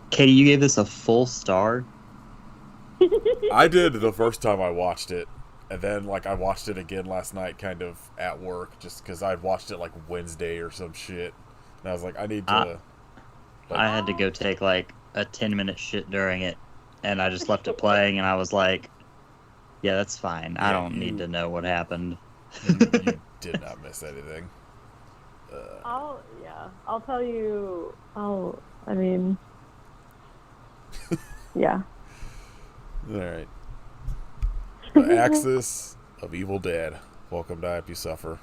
Katie, you gave this a full star? I did the first time I watched it, and then like I watched it again last night, kind of at work, just because I'd watched it like Wednesday or some shit, and I was like, I need I to like, I had to go take like a 10-minute shit during it, and I just left it playing, and I was like, yeah, that's fine. I yeah, don't need to know what happened. you did not miss anything. I'll tell you. I mean, yeah. All right, the Axis of Evil Dead. Welcome to I Hope You Suffer.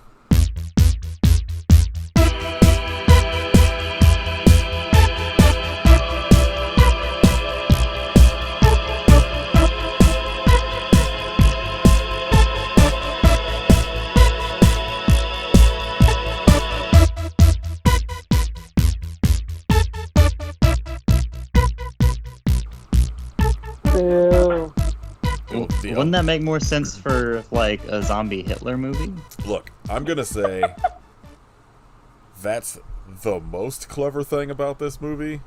Boo. Wouldn't that make more sense for like a zombie Hitler movie? Look, I'm gonna say that's the most clever thing about this movie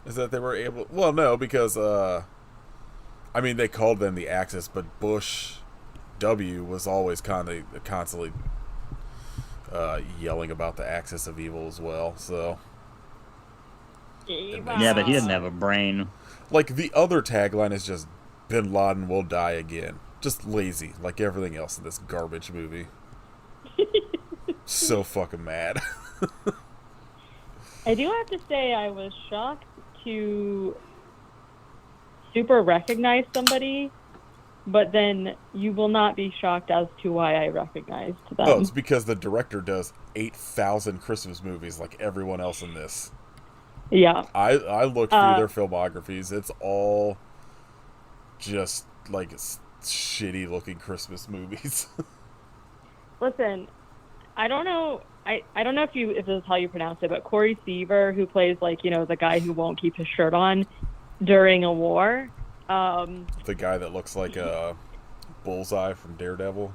is that they were able. Well, no, because I mean they called them the Axis, but Bush W was always constantly yelling about the Axis of Evil as well. So it makes Yeah, but he sense. didn't have a brain. Like the other tagline is just Bin Laden will die again. Just lazy, like everything else in this garbage movie. So fucking mad. I do have to say I was shocked to super recognize somebody, but then you will not be shocked as to why I recognized them. Oh, it's because the director does 8,000 Christmas movies like everyone else in this. Yeah. I looked through their filmographies. It's all just like shitty looking Christmas movies. Listen, I don't know. I don't know if this is how you pronounce it, but Corey Seaver, who plays the guy who won't keep his shirt on during a war. The guy that looks like a Bullseye from Daredevil.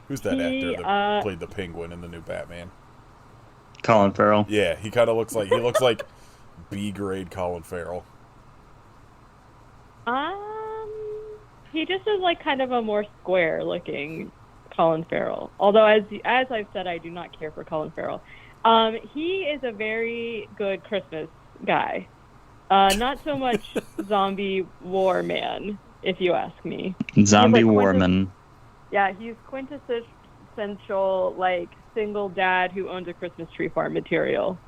Who's that actor that played the Penguin in the new Batman? Colin Farrell. Yeah, he kind of looks like B grade Colin Farrell. He just is like kind of a more square looking Colin Farrell. Although as I've said, I do not care for Colin Farrell. He is a very good Christmas guy. Not so much zombie war man, if you ask me. Zombie warman. Yeah, he's quintessential like single dad who owns a Christmas tree farm material.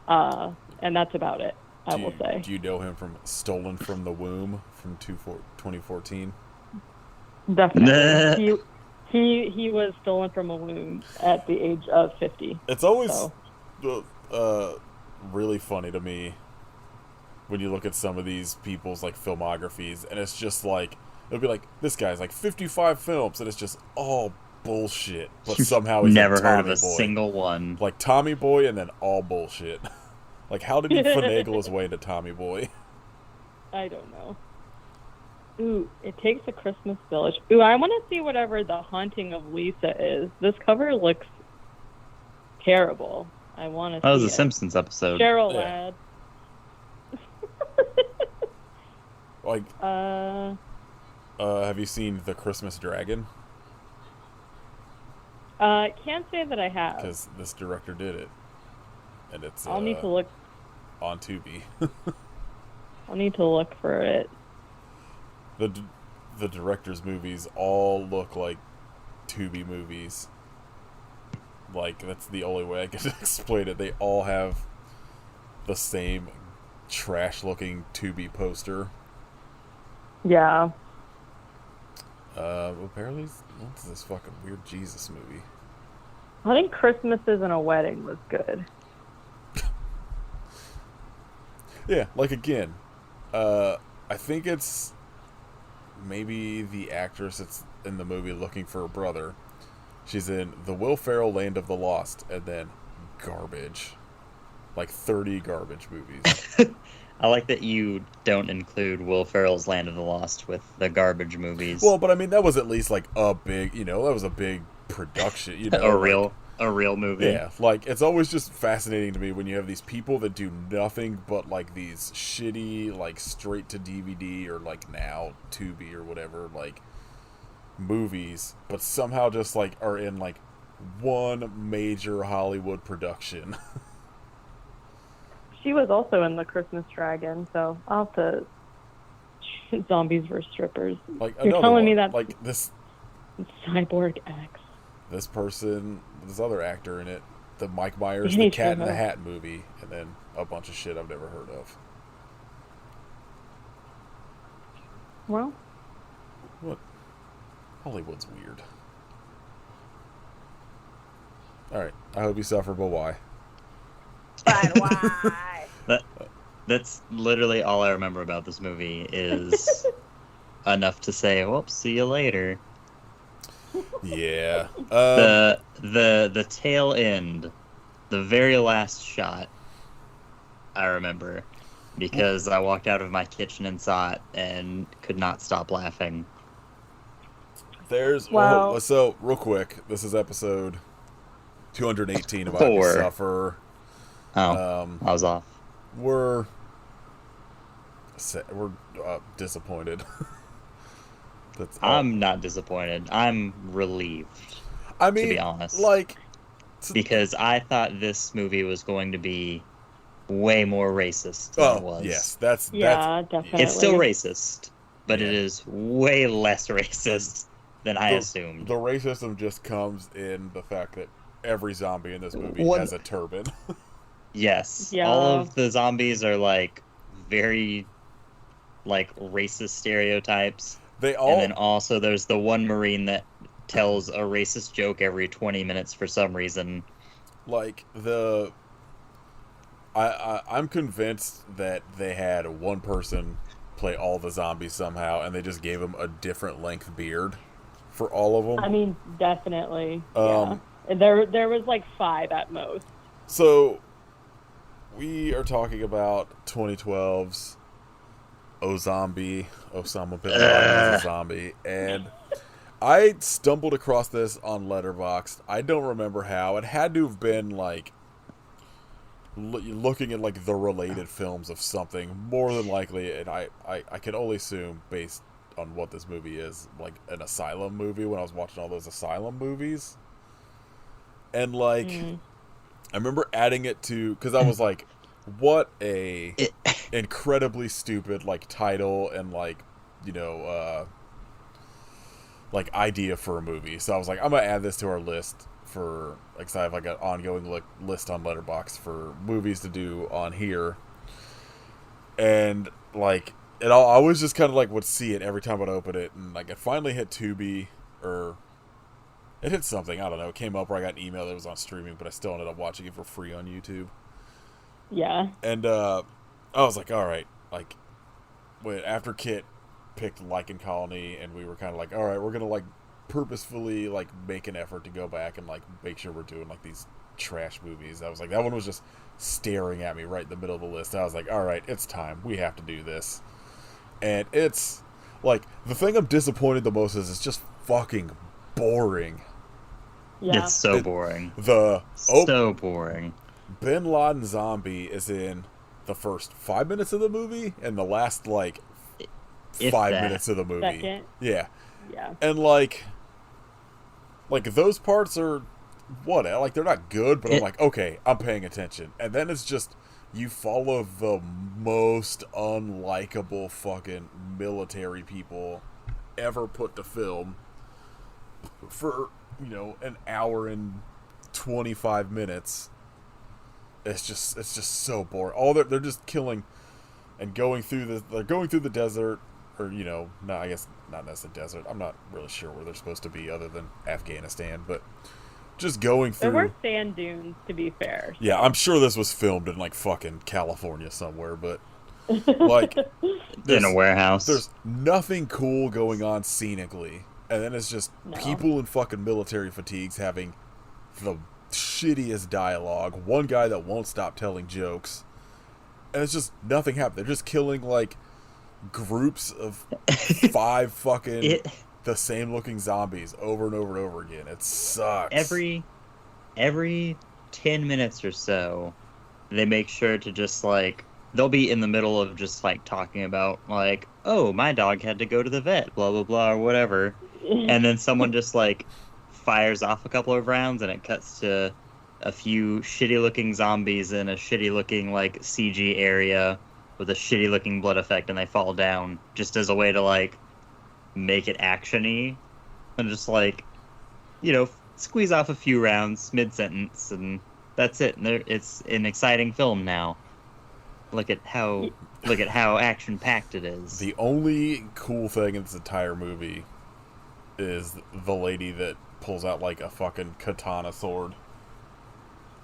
And that's about it, I will say. Do you know him from Stolen from the Womb from 2014? Definitely. He was stolen from a womb at the age of 50. It's always really funny to me when you look at some of these people's like filmographies, and it's just like it'll be like this guy's like 55 films, and it's just all bullshit. But somehow he's never like heard of Tommy a Boy. single one. Like Tommy Boy, and then all bullshit. Like how did he finagle his way into Tommy Boy? I don't know. Ooh, It Takes a Christmas Village. Ooh, I want to see whatever The Haunting of Lisa is. This cover looks terrible. I want to see That was a it. Simpsons episode. Cheryl Yeah. Lad. Like, have you seen The Christmas Dragon? Can't say that I have. Because this director did it, and it's I'll need to look. on Tubi. I'll need to look for it. The director's movies all look like Tubi movies. Like that's the only way I can explain it. They all have the same trash-looking Tubi poster. Yeah. Apparently, what's this fucking weird Jesus movie? I think Christmases and a Wedding was good. Yeah, like again, I think it's maybe the actress that's in the movie looking for her brother. She's in the Will Ferrell Land of the Lost, and then garbage. Like 30 garbage movies. I like that you don't include Will Ferrell's Land of the Lost with the garbage movies. Well, but I mean, that was at least like a big, that was a big production. A real a real movie. Yeah, like, it's always just fascinating to me when you have these people that do nothing but, like, these shitty, like, straight-to-DVD or, like, now, Tubi or whatever, like, movies, but somehow just, like, are in, like, one major Hollywood production. She was also in The Christmas Dragon, so I'll have to... Zombies vs. Strippers. Like, You're another telling me one. that Like, this Cyborg X. this person, this other actor in it, the Mike Myers, Danny the Cat in the Trejo. Hat movie, and then a bunch of shit I've never heard of. Well, What? Hollywood's weird. Alright, I hope you suffer, but why? but why? That's literally all I remember about this movie is enough to say, well, see you later. Yeah. The tail end, the very last shot, I remember, because I walked out of my kitchen and saw it and could not stop laughing. Wow. So, real quick, this is episode 218 of I Hope You 4. Suffer. Oh, I was off. We're disappointed. I'm not disappointed. I'm relieved, I mean, to be honest. like, because I thought this movie was going to be way more racist than it was. yes, that's Definitely. It's still racist, but it Yeah. is way less racist than I assumed. The racism just comes in the fact that every zombie in this movie What- has a turban. Yes. Yeah. All of the zombies are like very like racist stereotypes. They all And then also there's the one Marine that tells a racist joke every 20 minutes for some reason. like I'm convinced that they had one person play all the zombies somehow, and they just gave him a different length beard for all of them. I mean, definitely. Um, yeah. There was like 5 at most. So we are talking about 2012's Osombie, Osama bin Laden as a zombie, and I stumbled across this on Letterboxd. I don't remember how. It had to have been like looking at like the related films of something, more than likely, and I can only assume based on what this movie is, like an asylum movie when I was watching all those asylum movies. And like I remember adding it to, because I was like, what a incredibly stupid like title and like, you know, like idea for a movie. So I was like, I'm gonna add this to our list for, like, so I have like an ongoing list on Letterboxd for movies to do on here. And like it all, I was just kind of like would see it every time I'd open it, and like it finally hit Tubi, or it hit something, I don't know, it came up where I got an email that it was on streaming, but I still ended up watching it for free on YouTube. Yeah. And I was like, all right, like after Kit picked Lichen Colony, and we were kind of like, all right, we're gonna like purposefully like make an effort to go back and like make sure we're doing like these trash movies. I was like, that one was just staring at me right in the middle of the list. I was like, all right, it's time, we have to do this. And it's like, the thing I'm disappointed the most is it's just fucking boring. Yeah. It's so boring. So boring. Bin Laden zombie is in the first 5 minutes of the movie and the last like If 5 that. minutes of the movie. Second. Yeah. Yeah. And like those parts are what? Like, they're not good, but I'm like, okay, I'm paying attention. And then it's just, you follow the most unlikable fucking military people ever put to film for, you know, an hour and 25 minutes. It's just so boring. All they're just killing and going through the desert, or, you know, no, I guess not necessarily desert. I'm not really sure where they're supposed to be other than Afghanistan, but just going through. There were sand dunes, to be fair. Yeah, I'm sure this was filmed in like fucking California somewhere, but like In a warehouse. there's nothing cool going on scenically, and then it's just people in fucking military fatigues having the shittiest dialogue. One guy that won't stop telling jokes, and it's just nothing happened. They're just killing like groups of 5 fucking the same looking zombies over and over and over again. It sucks. every 10 minutes or so, they make sure to just like they'll be in the middle of just like talking about like, oh, my dog had to go to the vet, blah blah blah or whatever, and then someone just like fires off a couple of rounds and it cuts to a few shitty looking zombies in a shitty looking like CG area with a shitty looking blood effect, and they fall down just as a way to like make it actiony and just like, you know, squeeze off a few rounds mid sentence and that's it. And it's an exciting film now. Look at how action packed it is. The only cool thing in this entire movie is the lady that pulls out like a fucking katana sword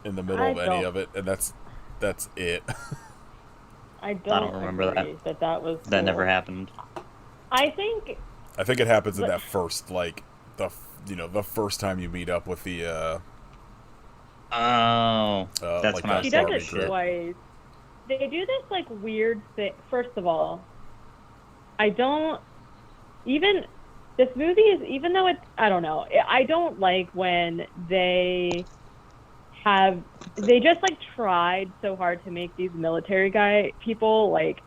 in the middle of any of it, and that's it. I don't remember that was cool. That never happened. I think it happens in that first like the first time you meet up with the that's like when I was she does it shit. twice. They do this like weird thing. First of all, I don't even this movie is, even though it's, I don't know, I don't like when they just like tried so hard to make these military guy people like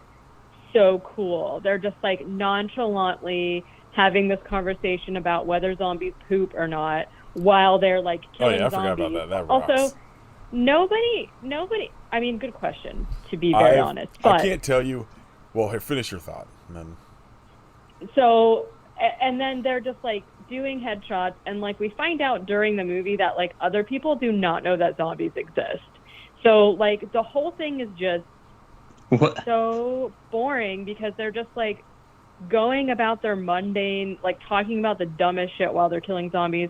so cool. They're just like nonchalantly having this conversation about whether zombies poop or not while they're like killing I zombies. forgot about that. That rocks. Also, nobody, I mean, good question, to be very honest. But I can't tell you. Well, here, finish your thought. And then... So, and then they're just like doing headshots, and like we find out during the movie that like other people do not know that zombies exist. So like the whole thing is just so boring because they're just like going about their mundane, like talking about the dumbest shit while they're killing zombies.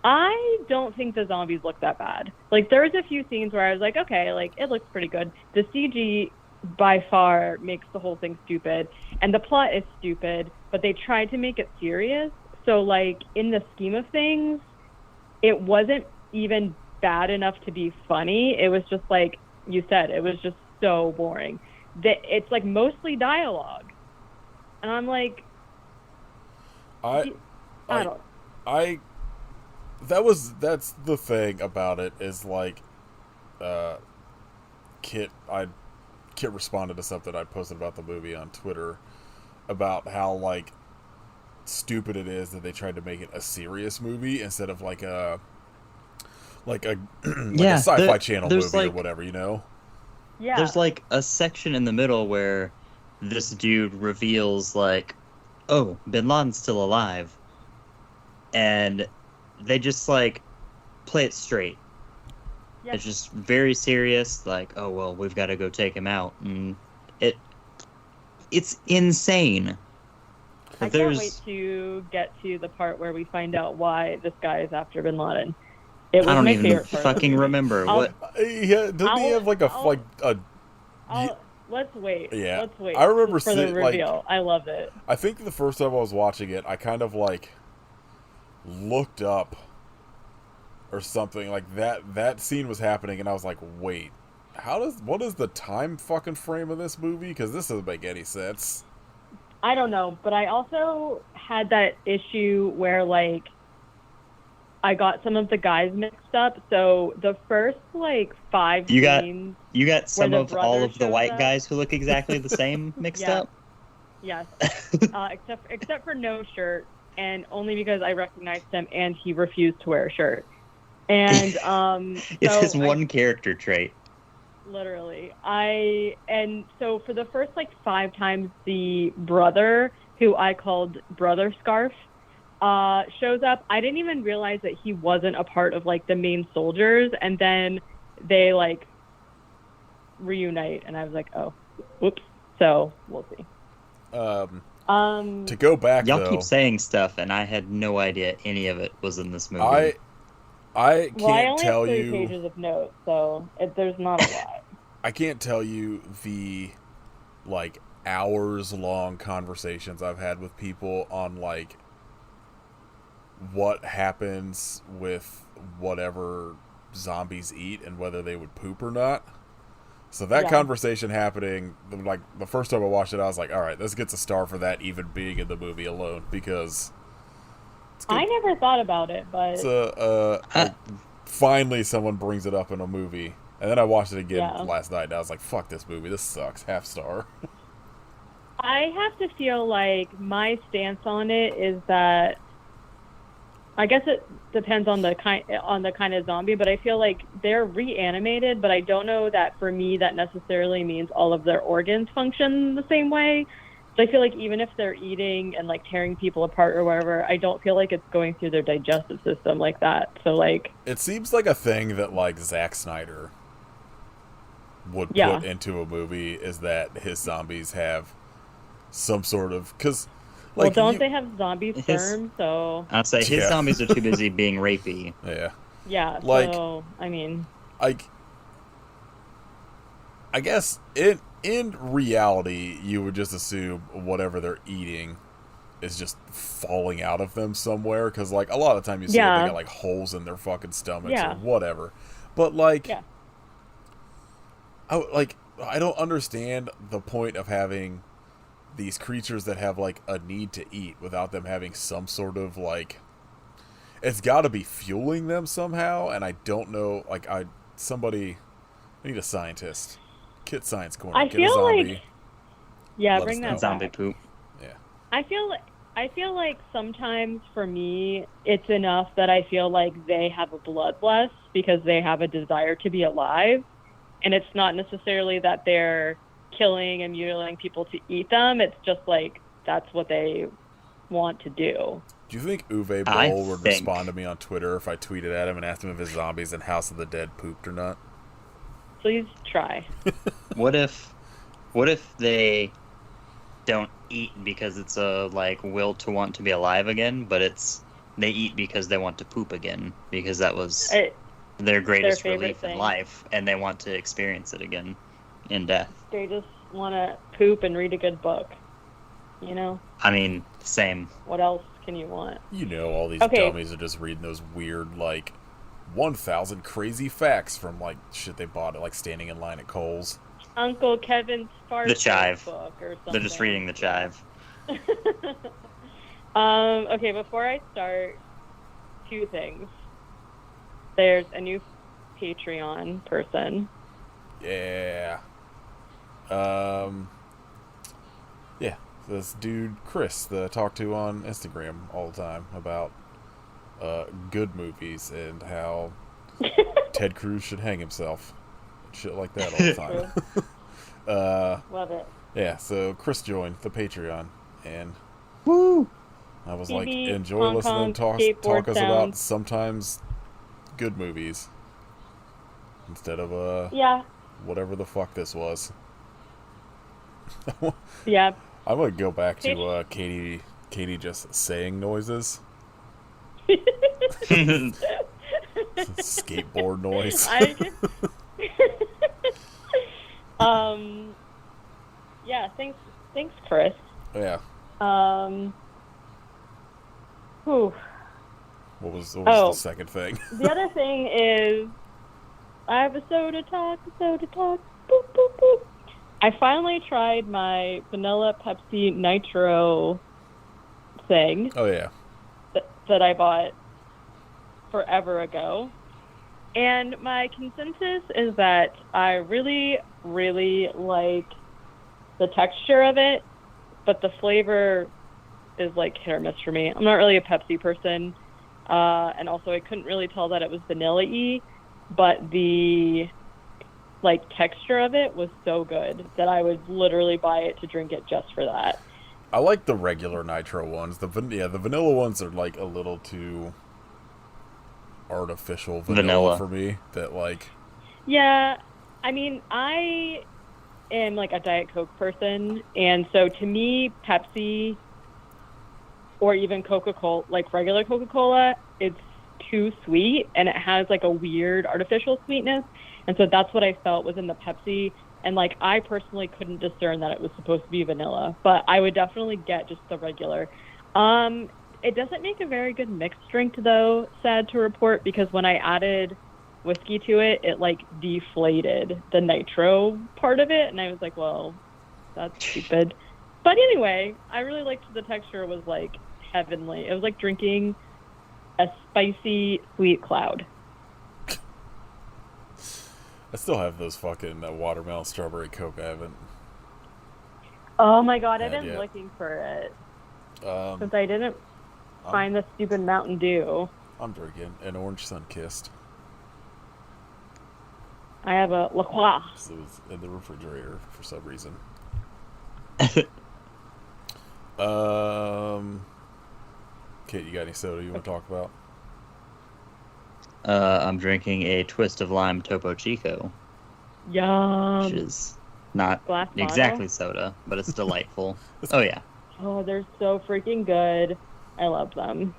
I don't think the zombies look that bad. Like there's a few scenes where I was like, okay, like it looks pretty good. The CG by far makes the whole thing stupid, and the plot is stupid, but they tried to make it serious. So like in the scheme of things, it wasn't even bad enough to be funny. It was just like you said, it was just so boring. It's like mostly dialogue, and I'm like, that's the thing about it is like, Kit responded to something I posted about the movie on Twitter about how like stupid it is that they tried to make it a serious movie instead of like a a sci-fi channel movie or whatever, you know? Yeah. There's like a section in the middle where this dude reveals like, oh, Bin Laden's still alive. And they just like play it straight. Yes. It's just very serious, like, oh well, we've got to go take him out, and it's insane. I can't wait to get to the part where we find out why this guy is after Bin Laden. It was I don't my even favorite part fucking remember what. Yeah, doesn't he have like let's wait. Yeah, let's wait. I remember for the reveal. I loved it. I think the first time I was watching it, I kind of like looked up or something like that scene was happening, and I was like, wait, what is the time fucking frame of this movie? Because this doesn't make any sense. I don't know, but I also had that issue where like I got some of the guys mixed up. So the first like 5 scenes, you got some of all of the white guys who look exactly the same mixed up. Yes, except for no shirt, and only because I recognized him and he refused to wear a shirt. And it's his one character trait. Literally. And so for the first like 5 times, the brother, who I called Brother Scarf, shows up. I didn't even realize that he wasn't a part of like the main soldiers, and then they like reunite, and I was like, oh, whoops. So we'll see. To go back, y'all though, keep saying stuff, and I had no idea any of it was in this movie. I can't I only tell have 3 you pages of notes, so there's not a lot. I can't tell you the like hours-long conversations I've had with people on like what happens with whatever zombies eat and whether they would poop or not. So that conversation happening, like the first time I watched it, I was like, all right, this gets a star for that even being in the movie alone, because I never thought about it, but finally someone brings it up in a movie. And then I watched it again Yeah. last night, and I was like, fuck this movie. This sucks. Half star. I have to feel like my stance on it is that I guess it depends on the kind of zombie, but I feel like they're reanimated, but I don't know that for me that necessarily means all of their organs function the same way. So I feel like even if they're eating and like tearing people apart or whatever, I don't feel like it's going through their digestive system like that. So like It seems like a thing that like Zack Snyder would Yeah. put into a movie, is that his zombies have some sort of, because like well, don't they have zombie His- sperm? So I'd say his Yeah. zombies are too busy being rapey. yeah, yeah. Like- So I mean, like I guess in reality you would just assume whatever they're eating is just falling out of them somewhere, because like a lot of time you see them, Yeah. they got like holes in their fucking stomachs Yeah. or whatever, but like Yeah. I don't understand the point of having these creatures that have like a need to eat without them having some sort of like, it's got to be fueling them somehow, and I don't know, like I need a scientist. Kit Science Corner. I Get a feel zombie. like yeah, Let bring us that know. Zombie back. poop. Yeah. I feel like sometimes for me it's enough that I feel like they have a bloodlust because they have a desire to be alive, and it's not necessarily that they're killing and mutilating people to eat them. It's just like that's what they want to do. Do you think Uwe I Boll would think- respond to me on Twitter if I tweeted at him and asked him if his zombies in House of the Dead pooped or not? Please try. What if they don't eat because it's a like will to want to be alive again, but they eat because they want to poop again, because that was their greatest favorite relief thing. in life, and they want to experience it again in death. They just want to poop and read a good book. You know, I mean, same. what else can you want? You know, all these Okay. dummies are just reading those weird, like, 1,000 crazy facts from, like, shit they bought at, like, standing in line at Kohl's. Uncle Kevin's fart The Chive. book or something. They're just reading the chive. Okay, before I start, two things. There's a new Patreon person. Yeah. Yeah. This dude, Chris, that I talk to on Instagram all the time about good movies and how Ted Cruz should hang himself. And shit like that all the time. Love it. Yeah, so Chris joined the Patreon, and Woo! I was like, TV, enjoy Hong listening Kong, to talk skateboard us about sounds. sometimes good movies instead of Yeah, whatever the fuck this was. yeah. I'm gonna go back to Katie just saying noises, skateboard noise. Yeah, thanks, Chris. Yeah. Whew. What was Oh. the second thing? The other thing is, I have a soda talk. Boop, boop, boop. I finally tried my vanilla Pepsi Nitro thing Oh yeah. that I bought forever ago. And my consensus is that I really, really like the texture of it, but the flavor is like hit or miss for me. I'm not really a Pepsi person. And also I couldn't really tell that it was vanilla-y, but the like texture of it was so good that I would literally buy it to drink it just for that. I like the regular nitro ones. The vanilla ones are like a little too artificial vanilla for me. That like, Yeah, I mean, I am like a Diet Coke person, and so to me, Pepsi or even Coca-Cola, like regular Coca-Cola, it's too sweet, and it has like a weird artificial sweetness, and so that's what I felt was in the Pepsi, and like I personally couldn't discern that it was supposed to be vanilla, but I would definitely get just the regular. It doesn't make a very good mixed drink though, sad to report, because when I added whiskey to it, it like deflated the nitro part of it, and I was like, well, that's stupid. But anyway, I really liked the texture. Was like heavenly. It was like drinking a spicy sweet cloud. I still have those fucking watermelon strawberry Coke. I haven't. Oh my god, I've Had been yet. looking for it Um, since I didn't I'm, find the stupid Mountain Dew. I'm drinking an orange sun kissed. I have a La Croix. So it was in the refrigerator for some reason. Kate, you got any soda you want to talk about? I'm drinking a twist of lime Topo Chico, Yum. which is not Glass bottle? exactly soda, but it's delightful. Oh yeah, Oh, they're so freaking good. I love them.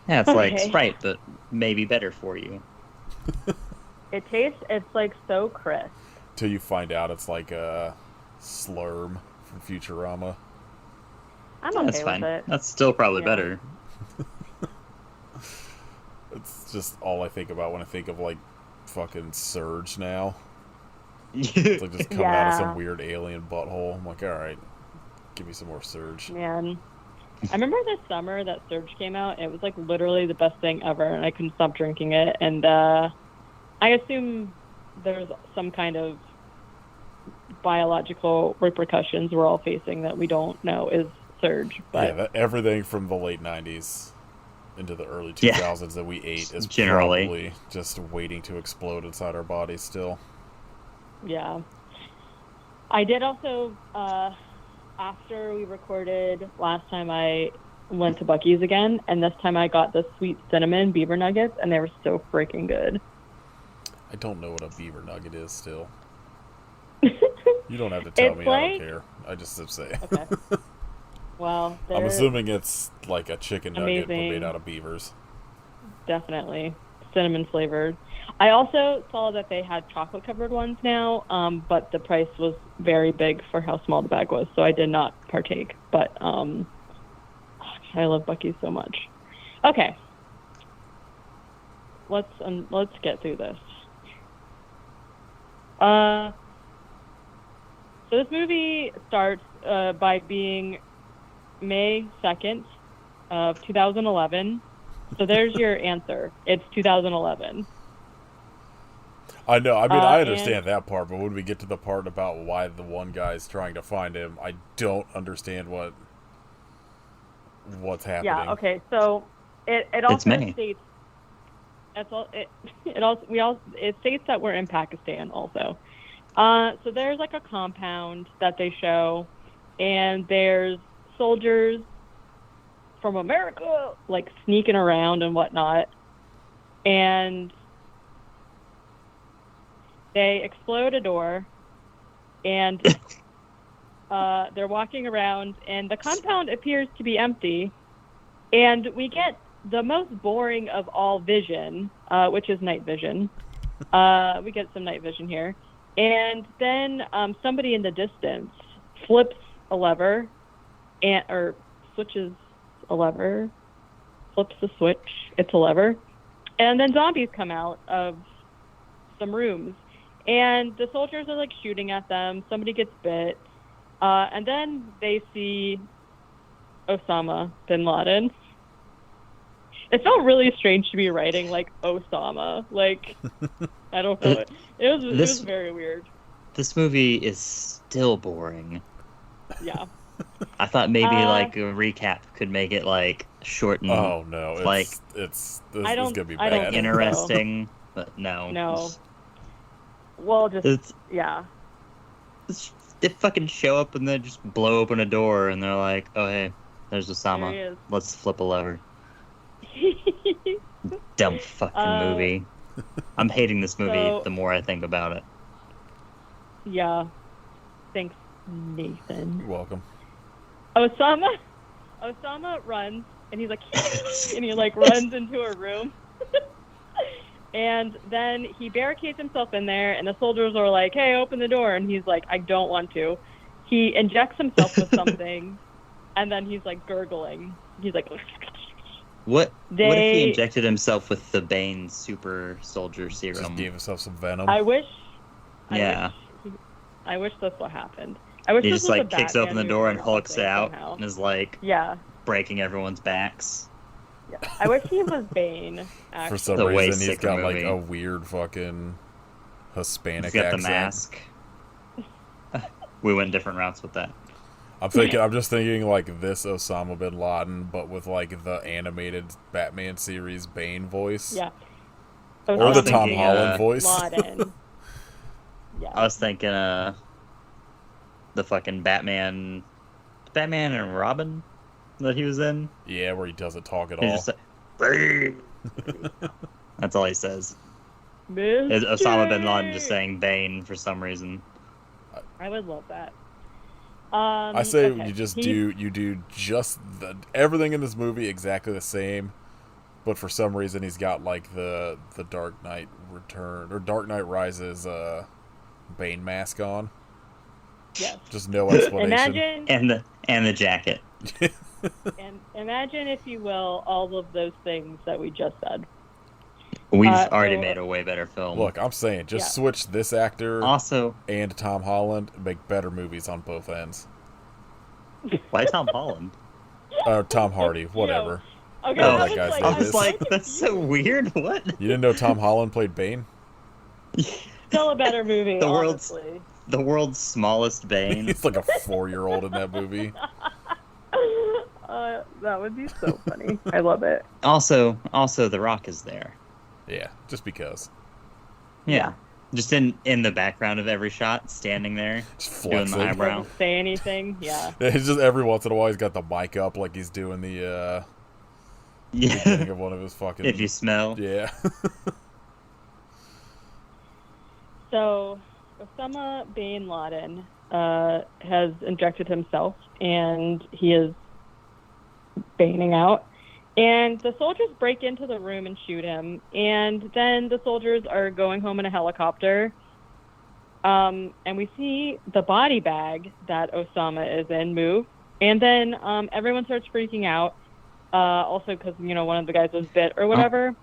yeah, it's like Okay. Sprite, but maybe better for you. It's like so crisp. Till you find out it's like a Slurm from Futurama. I'm okay That's with fine. it. That's still probably Yeah. better. It's just all I think about when I think of like fucking Surge now. It's like just coming out of Yeah. some weird alien butthole. I'm like, alright, give me some more Surge. Man. I remember this summer that Surge came out. It was like literally the best thing ever, and I couldn't stop drinking it. And I assume there's some kind of biological repercussions we're all facing that we don't know is Surge. But Yeah, everything from the late 90s into the early Yeah. 2000s that we ate is Generally. probably just waiting to explode inside our bodies still. yeah. I did also, after we recorded last time, I went to Buc-ee's again, and this time I got the sweet cinnamon beaver nuggets, and they were so freaking good. I don't know what a beaver nugget is still. You don't have to tell It's me, I like- don't care. I just say. Okay. Well, I'm they're assuming it's like a chicken nugget but amazing. made out of beavers. definitely cinnamon flavored. I also saw that they had chocolate covered ones now, but the price was very big for how small the bag was, so I did not partake. But I love Buc-ee's so much. Okay, let's get through this. So this movie starts by being May 2nd of 2011. So there's your answer. It's 2011. I know. I mean, I and- understand that part, but when we get to the part about why the one guy's trying to find him, I don't understand what's happening. Yeah. Okay. So it also many. states. That's all. It states that we're in Pakistan also. So there's like a compound that they show, and there's soldiers from America like sneaking around and whatnot, and they explode a door, and they're walking around, and the compound appears to be empty, and we get the most boring of all vision, which is night vision. We get some night vision here. And then somebody in the distance flips a lever, or switches a lever, flips the switch. It's a lever. And then zombies come out of some rooms. And the soldiers are like shooting at them. Somebody gets bit. And then they see Osama bin Laden. It felt really strange to be writing like Osama. Like, I don't know. It was very weird. This movie is still boring. Yeah. I thought maybe like a recap could make it like shorten, Oh no! Like, this I is don't- gonna be I don't bad. think interesting, but no. No. Well, just, It's, yeah. they fucking show up and then just blow open a door and they're like, oh hey, there's Osama. There he is. Let's flip a lever. Dumb fucking movie. I'm hating this movie so- the more I think about it. Yeah. Thanks, Nathan. You're welcome. Osama runs, and he's like, and he like runs into a room. And then he barricades himself in there, and the soldiers are like, hey, open the door. And he's like, I don't want to. He injects himself with something, and then he's like gurgling. He's like, What if he They- injected himself with the Bane super soldier serum? Just gave himself some venom. I wish Yeah. that's what happened. I wish He this just was a like kicks Batman open the door and movie or hulks something out somehow. and is like Yeah. breaking everyone's backs. Yeah. I wish he was Bane, actually. For some The way reason, he's sicker got like movie. a weird fucking Hispanic He's got accent. the mask. We went different routes with that. I'm just thinking like this Osama bin Laden, but with like the animated Batman series Bane voice. Yeah. Or the Osama Tom bin Holland voice. Laden. Yeah. I was thinking the fucking Batman and Robin that he was in. Yeah, where he doesn't talk at He all. just like, "Bane." That's all he says. Mystery. It's Osama bin Laden just saying Bane for some reason. I would love that. I say okay. you do just everything in this movie exactly the same, but for some reason he's got like the Dark Knight Return or Dark Knight Rises Bane mask on. Yes. Just no explanation. Imagine And the jacket. and imagine, if you will, all of those things that we just said. We've already so- made a way better film. Look, I'm saying just switch this actor Also, and Tom Holland and make better movies on both ends. why Tom Holland? Or Tom Hardy, whatever. Okay, Oh, I that guy's was name I was is. like, that's so weird. What? You didn't know Tom Holland played Bane? still a better movie. The world's- honestly. The world's smallest Bane. He's like a 4-year-old in that movie. That would be so funny. I love it. Also, The Rock is there. Yeah, just because. Yeah. Just in the background of every shot, standing there, Just doing the flexing. eyebrow. Doesn't say anything. Yeah. He's just every once in a while he's got the mic up like he's doing the beginning Yeah. of one of his fucking. If you smell. Yeah. So, Osama bin Laden has injected himself, and he is baning out. And the soldiers break into the room and shoot him. And then the soldiers are going home in a helicopter. And we see the body bag that Osama is in move. And then everyone starts freaking out. Also because, one of the guys was bit or whatever.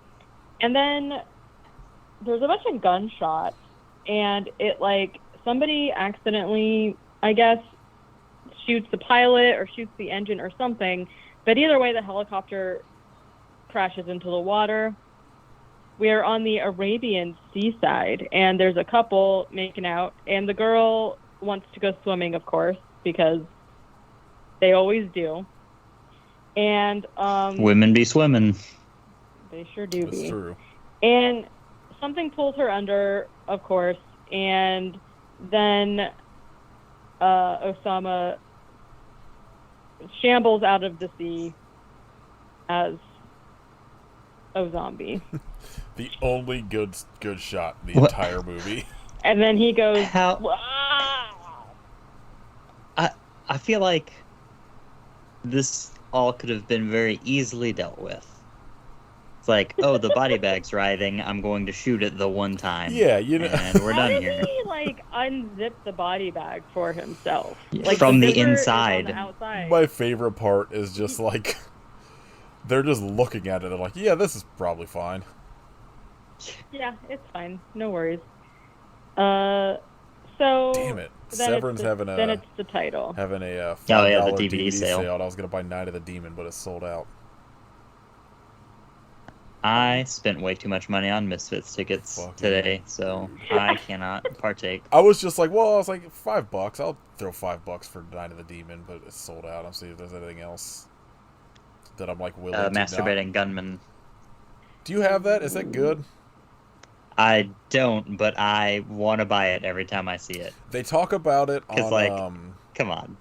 And then there's a bunch of gunshots. And it, somebody accidentally, I guess, shoots the pilot or shoots the engine or something. But either way, the helicopter crashes into the water. We are on the Arabian seaside, and there's a couple making out. And the girl wants to go swimming, of course, because they always do. And Women be swimming. they sure do That's be. true. And something pulls her under, of course, and then Osama shambles out of the sea as Osombie. The only good shot in the What? entire movie. And then he goes, How? "Wow." I feel like this all could have been very easily dealt with. It's like, oh, the body bag's writhing. I'm going to shoot it the one time. Yeah, And we're How done did here. he, unzip the body bag for himself? From the zipper is inside. on the outside. My favorite part is just like they're just looking at it. They're like, "Yeah, this is probably fine." Yeah, it's fine. No worries. So... Damn it! Then Severn's then it's the title. having a $5 yeah, the DVD sale. sale. And I was gonna buy Night of the Demon, but it's sold out. I spent way too much money on Misfits tickets Fucking today, so I cannot partake. I was just like, well, I was like, $5. I'll throw $5 for Night of the Demon, but it's sold out. I'll see if there's anything else that I'm like willing to not. Masturbating Gunman. Do you have that? Is that good? I don't, but I want to buy it every time I see it. They talk about it 'Cause, Come on.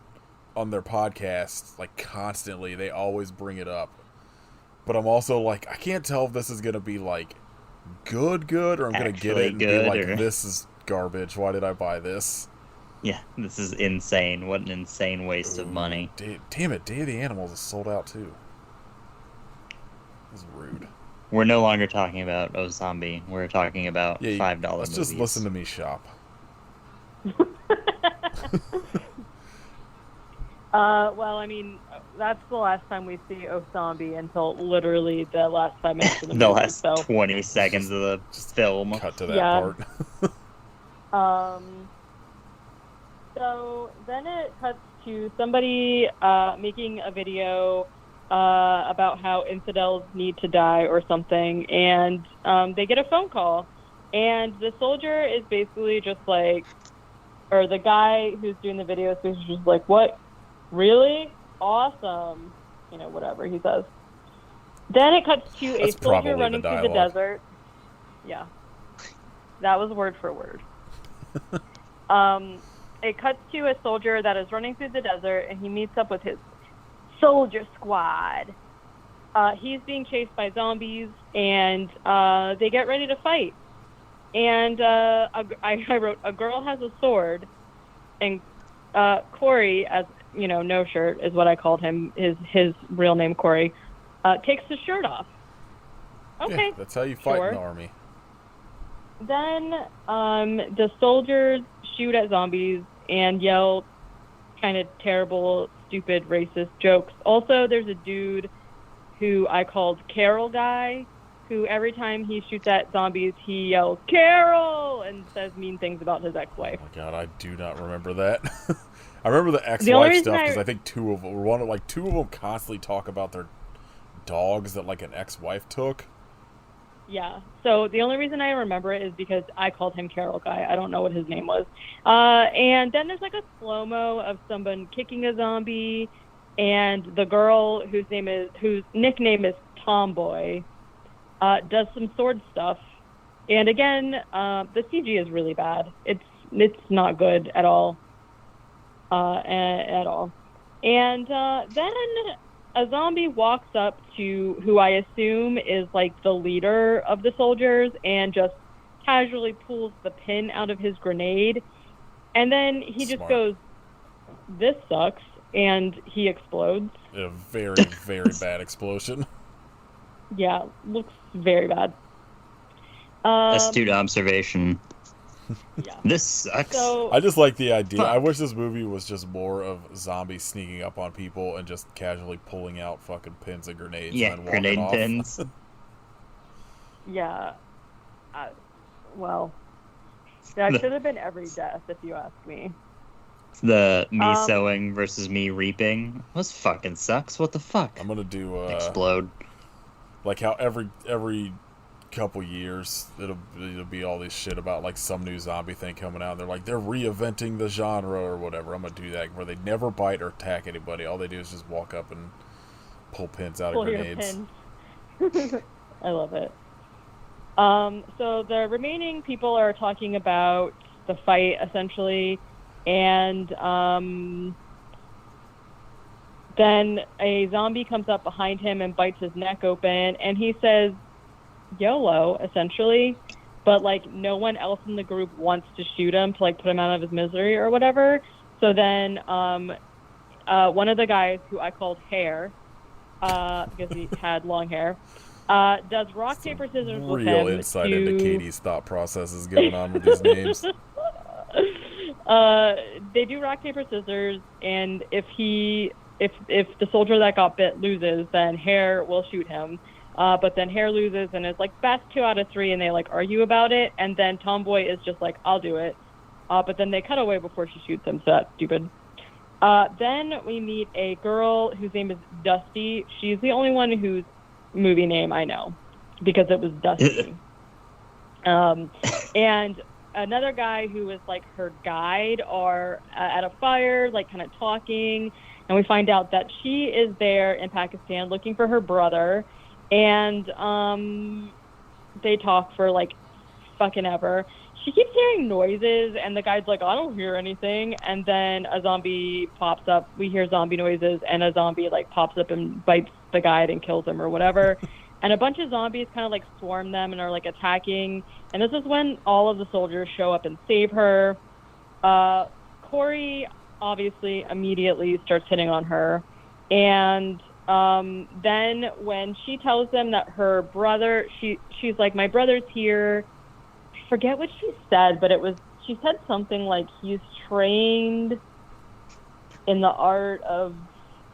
on their podcast like constantly. They always bring it up. But I'm also like, I can't tell if this is gonna be like good, or I'm gonna get Actually it and be good, like, or- this is garbage. Why did I buy this? Yeah, this is insane. What an insane waste of money. Damn it, Day of the Animals is sold out too. This is rude. We're no longer talking about Osombie. We're talking about $5 Let's movies. just listen to me shop. Well, I mean, that's the last time we see Osombie until literally the last 5 minutes of the movie. the last so, 20 seconds of the film. Cut to that Yeah. part. So then it cuts to somebody making a video about how infidels need to die or something, and they get a phone call, And the soldier is basically just like, or the guy who's doing the video is basically just like, what? Really? Awesome. You know, whatever he says. Then it cuts to a That's soldier probably running the through the dialogue. desert. Yeah. That was word for word. It cuts to a soldier that is running through the desert, and he meets up with his soldier squad. He's being chased by zombies, and they get ready to fight. And I wrote, a girl has a sword, and Corey, as you know, no shirt is what I called him. His real name, Corey, takes his shirt off. Okay, Yeah, that's how you fight sure. in the army. Then the soldiers shoot at zombies and yell kind of terrible, stupid, racist jokes. Also, there's a dude who I called Carol Guy, who every time he shoots at zombies, he yells, "Carol!" and says mean things about his ex-wife. Oh my god, I do not remember that. I remember the The only ex-wife reason stuff because I think two of them constantly talk about their dogs that like an ex-wife took. Yeah, so the only reason I remember it is because I called him Carol Guy. I don't know what his name was. And then there's like a slow-mo of someone kicking a zombie, and the girl whose nickname is Tomboy does some sword stuff. And again, the CG is really bad. It's not good at all. At all. And then a zombie walks up to who I assume is like the leader of the soldiers and just casually pulls the pin out of his grenade. And then he just goes, "This sucks," and he explodes. A very, very bad explosion. Yeah, looks very bad. Astute observation. Yeah. This sucks. So I just like the idea. Fuck. I wish this movie was just more of zombies sneaking up on people and just casually pulling out fucking pins and grenades Yeah, and then walking grenade off. pins. yeah, well, that should have been every death if you ask me. The me sowing versus me reaping. This fucking sucks. What the fuck? I'm gonna do Explode. like how every couple years it'll be all this shit about like some new zombie thing coming out. They're like they're reinventing the genre or whatever. I'm gonna do that where they never bite or attack anybody. All they do is just walk up and pull pins out of grenades. I love it. So the remaining people are talking about the fight essentially, and then a zombie comes up behind him and bites his neck open, and he says YOLO essentially, but like no one else in the group wants to shoot him to like put him out of his misery or whatever. So then one of the guys who I called Hair because he had long hair does rock paper scissors with him. Real insight into Katie's thought processes going on with these names. They do rock paper scissors, and if the soldier that got bit loses, then Hair will shoot him. But then Hair loses and is like, best 2 out of 3, and they like argue about it, and then Tomboy is just like, I'll do it. But then they cut away before she shoots him, so that's stupid. Then we meet a girl whose name is Dusty. She's the only one whose movie name I know, because it was Dusty. And another guy who is like her guide are at a fire, like kind of talking, and we find out that she is there in Pakistan looking for her brother. And they talk for like fucking ever. She keeps hearing noises, and the guy's like, I don't hear anything. And then a zombie pops up. We hear zombie noises, and a zombie like pops up and bites the guide and kills him or whatever. And a bunch of zombies kind of like swarm them and are like attacking. And this is when all of the soldiers show up and save her. Corey obviously immediately starts hitting on her. And then when she tells them that her brother, she's like, my brother's here. I forget what she said, but she said something like he's trained in the art of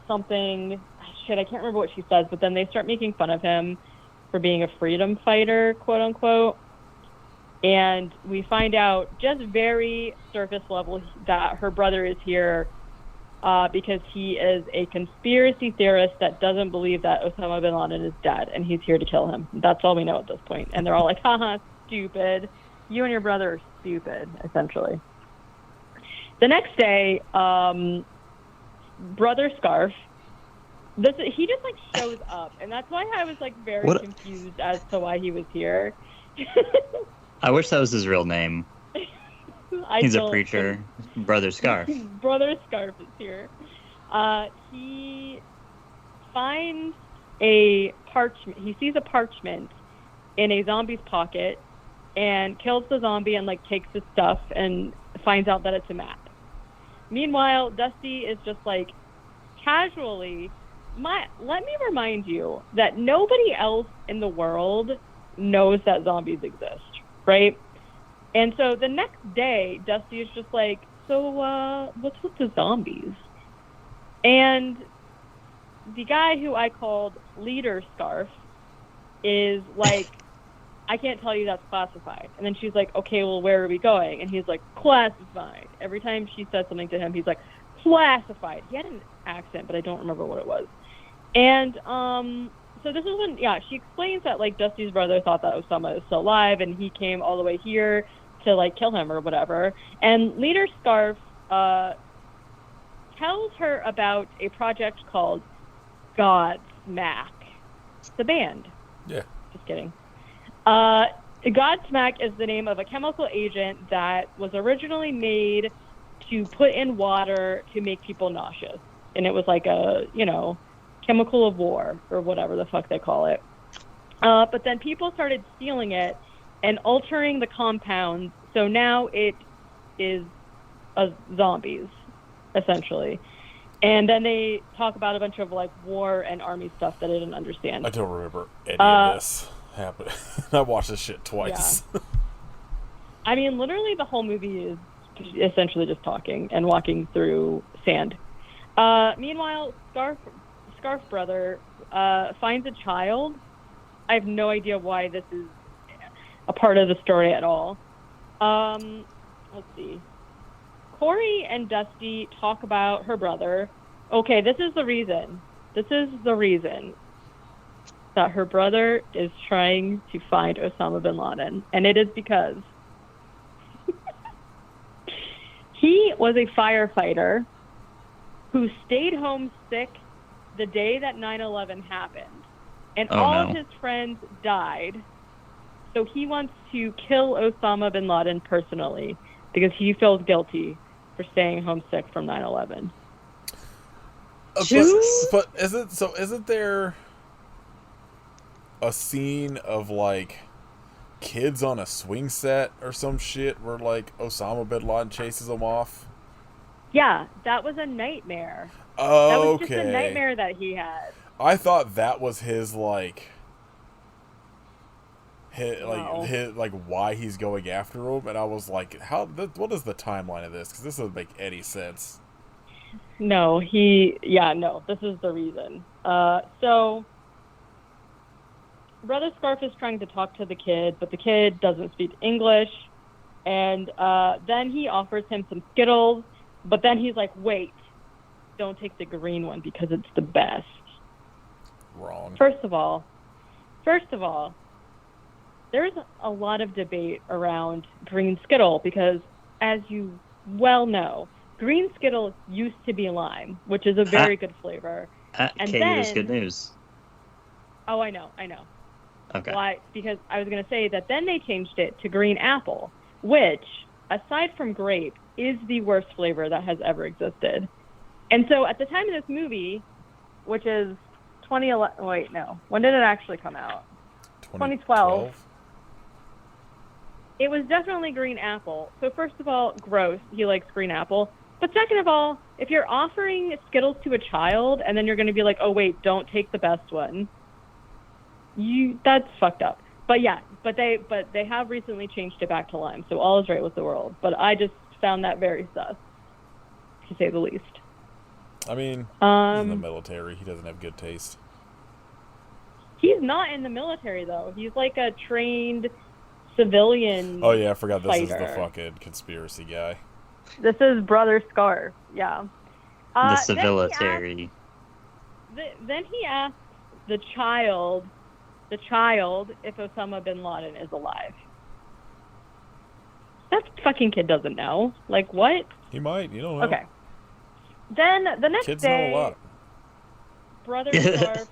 something. Shit, I can't remember what she says, but then they start making fun of him for being a freedom fighter, quote unquote. And we find out just very surface level that her brother is here because he is a conspiracy theorist that doesn't believe that Osama bin Laden is dead, and he's here to kill him. That's all we know at this point. And they're all like, haha, stupid. You and your brother are stupid, essentially. The next day, Brother Scarf, he just like shows up, and that's why I was like very confused as to why he was here. I wish that was his real name. He's a preacher. Brother Scarf. Brother Scarf is here. He finds a parchment. He sees a parchment in a zombie's pocket and kills the zombie and like takes his stuff and finds out that it's a map. Meanwhile, Dusty is just like casually, let me remind you that nobody else in the world knows that zombies exist, right? And so the next day, Dusty is just like, so what's with the zombies? And the guy who I called Leader Scarf is like, I can't tell you, that's classified. And then she's like, okay, well, where are we going? And he's like, classified. Every time she said something to him, he's like, classified. He had an accent, but I don't remember what it was. And so this is when, she explains that, like, Dusty's brother thought that Osama was still alive, and he came all the way here to, like, kill him or whatever. And Leader Scarf tells her about a project called Godsmack. The band. Yeah. Just kidding. Godsmack is the name of a chemical agent that was originally made to put in water to make people nauseous. And it was like a, chemical of war or whatever the fuck they call it. But then people started stealing it and altering the compounds. So now it is zombies, essentially. And then they talk about a bunch of like war and army stuff that I didn't understand. I don't remember any of this happening. I watched this shit twice. Yeah. I mean, literally the whole movie is essentially just talking and walking through sand. Meanwhile, Scarf Brother finds a child. I have no idea why this is a part of the story at all. Let's see. Corey and Dusty talk about her brother. Okay, this is the reason. This is the reason that her brother is trying to find Osama bin Laden. And it is because he was a firefighter who stayed home sick the day that 9/11 happened. And of his friends died. So he wants to kill Osama bin Laden personally because he feels guilty for staying home sick from 9/11. But isn't there a scene of like kids on a swing set or some shit where like Osama bin Laden chases them off? Yeah, that was a nightmare. Oh, that was just a nightmare that he had. I thought that was his why he's going after him, and I was like, what is the timeline of this? Because this doesn't make any sense. No, this is the reason. So Brother Scarf is trying to talk to the kid, but the kid doesn't speak English, and then he offers him some Skittles, but then he's like, wait, don't take the green one because it's the best. Wrong. First of all, there's a lot of debate around green Skittle because, as you well know, green Skittle used to be lime, which is a very good flavor. And Katie, there's good news. Oh, I know. Okay. Why? Because I was going to say that then they changed it to green apple, which, aside from grape, is the worst flavor that has ever existed. And so at the time of this movie, which is 2011, wait, no. When did it actually come out? 2012. It was definitely green apple. So first of all, gross. He likes green apple. But second of all, if you're offering Skittles to a child and then you're going to be like, oh, wait, don't take the best one, that's fucked up. But yeah, but they have recently changed it back to lime. So all is right with the world. But I just found that very sus, to say the least. I mean, he's in the military. He doesn't have good taste. He's not in the military, though. He's like a trained civilian. Oh, yeah, I forgot this fighter. is the fucking conspiracy guy. This is Brother Scarf, yeah. The civilitary. Then he asks the child if Osama bin Laden is alive. That fucking kid doesn't know. Like, what? He might. You don't know. Okay. Then the next Kids know a day, lot. Brother Scarf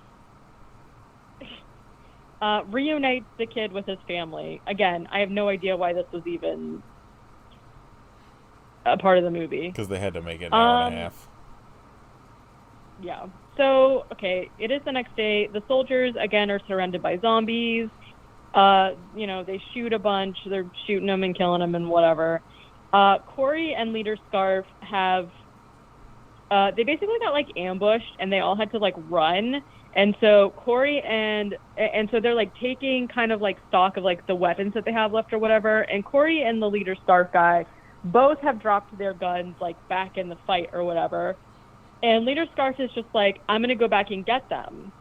reunites the kid with his family. Again, I have no idea why this was even a part of the movie. Because they had to make it an hour and a half. Yeah. So, okay, it is the next day. The soldiers, again, are surrounded by zombies. They shoot a bunch. They're shooting them and killing them and whatever. Corey and Leader Scarf have... they basically got, like, ambushed, and they all had to, like, run. And so Corey and so they're, like, taking kind of, like, stock of, like, the weapons that they have left or whatever. And Corey and the Leader Scarf guy both have dropped their guns, like, back in the fight or whatever. And Leader Scarf is just like, I'm going to go back and get them.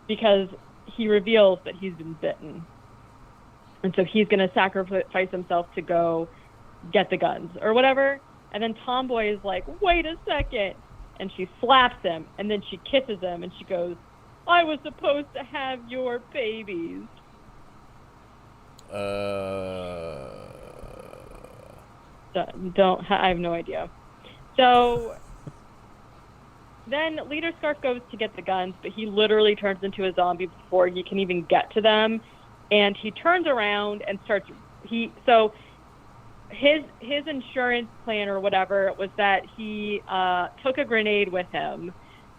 Because he reveals that he's been bitten. And so he's going to sacrifice himself to go get the guns or whatever. And then Tomboy is like, wait a second. And she slaps him. And then she kisses him. And she goes, I was supposed to have your babies. I have no idea. So then Leader Scarf goes to get the guns, but he literally turns into a zombie before he can even get to them. And he turns around and starts... His insurance plan or whatever was that he took a grenade with him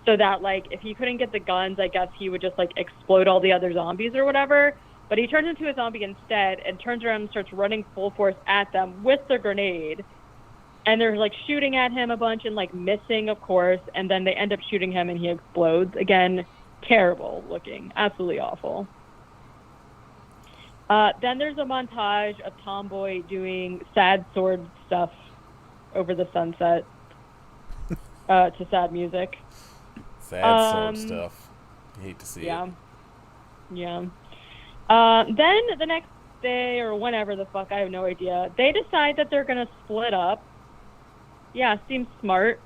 so that, like, if he couldn't get the guns, I guess he would just, like, explode all the other zombies or whatever. But he turns into a zombie instead and turns around and starts running full force at them with the grenade. And they're, like, shooting at him a bunch and, like, missing, of course. And then they end up shooting him and he explodes. Again, terrible looking. Absolutely awful. Then there's a montage of Tomboy doing sad sword stuff over the sunset to sad music. Sad sword stuff. You hate to see it. Yeah. Then the next day or whenever the fuck, I have no idea, they decide that they're going to split up. Yeah, seems smart.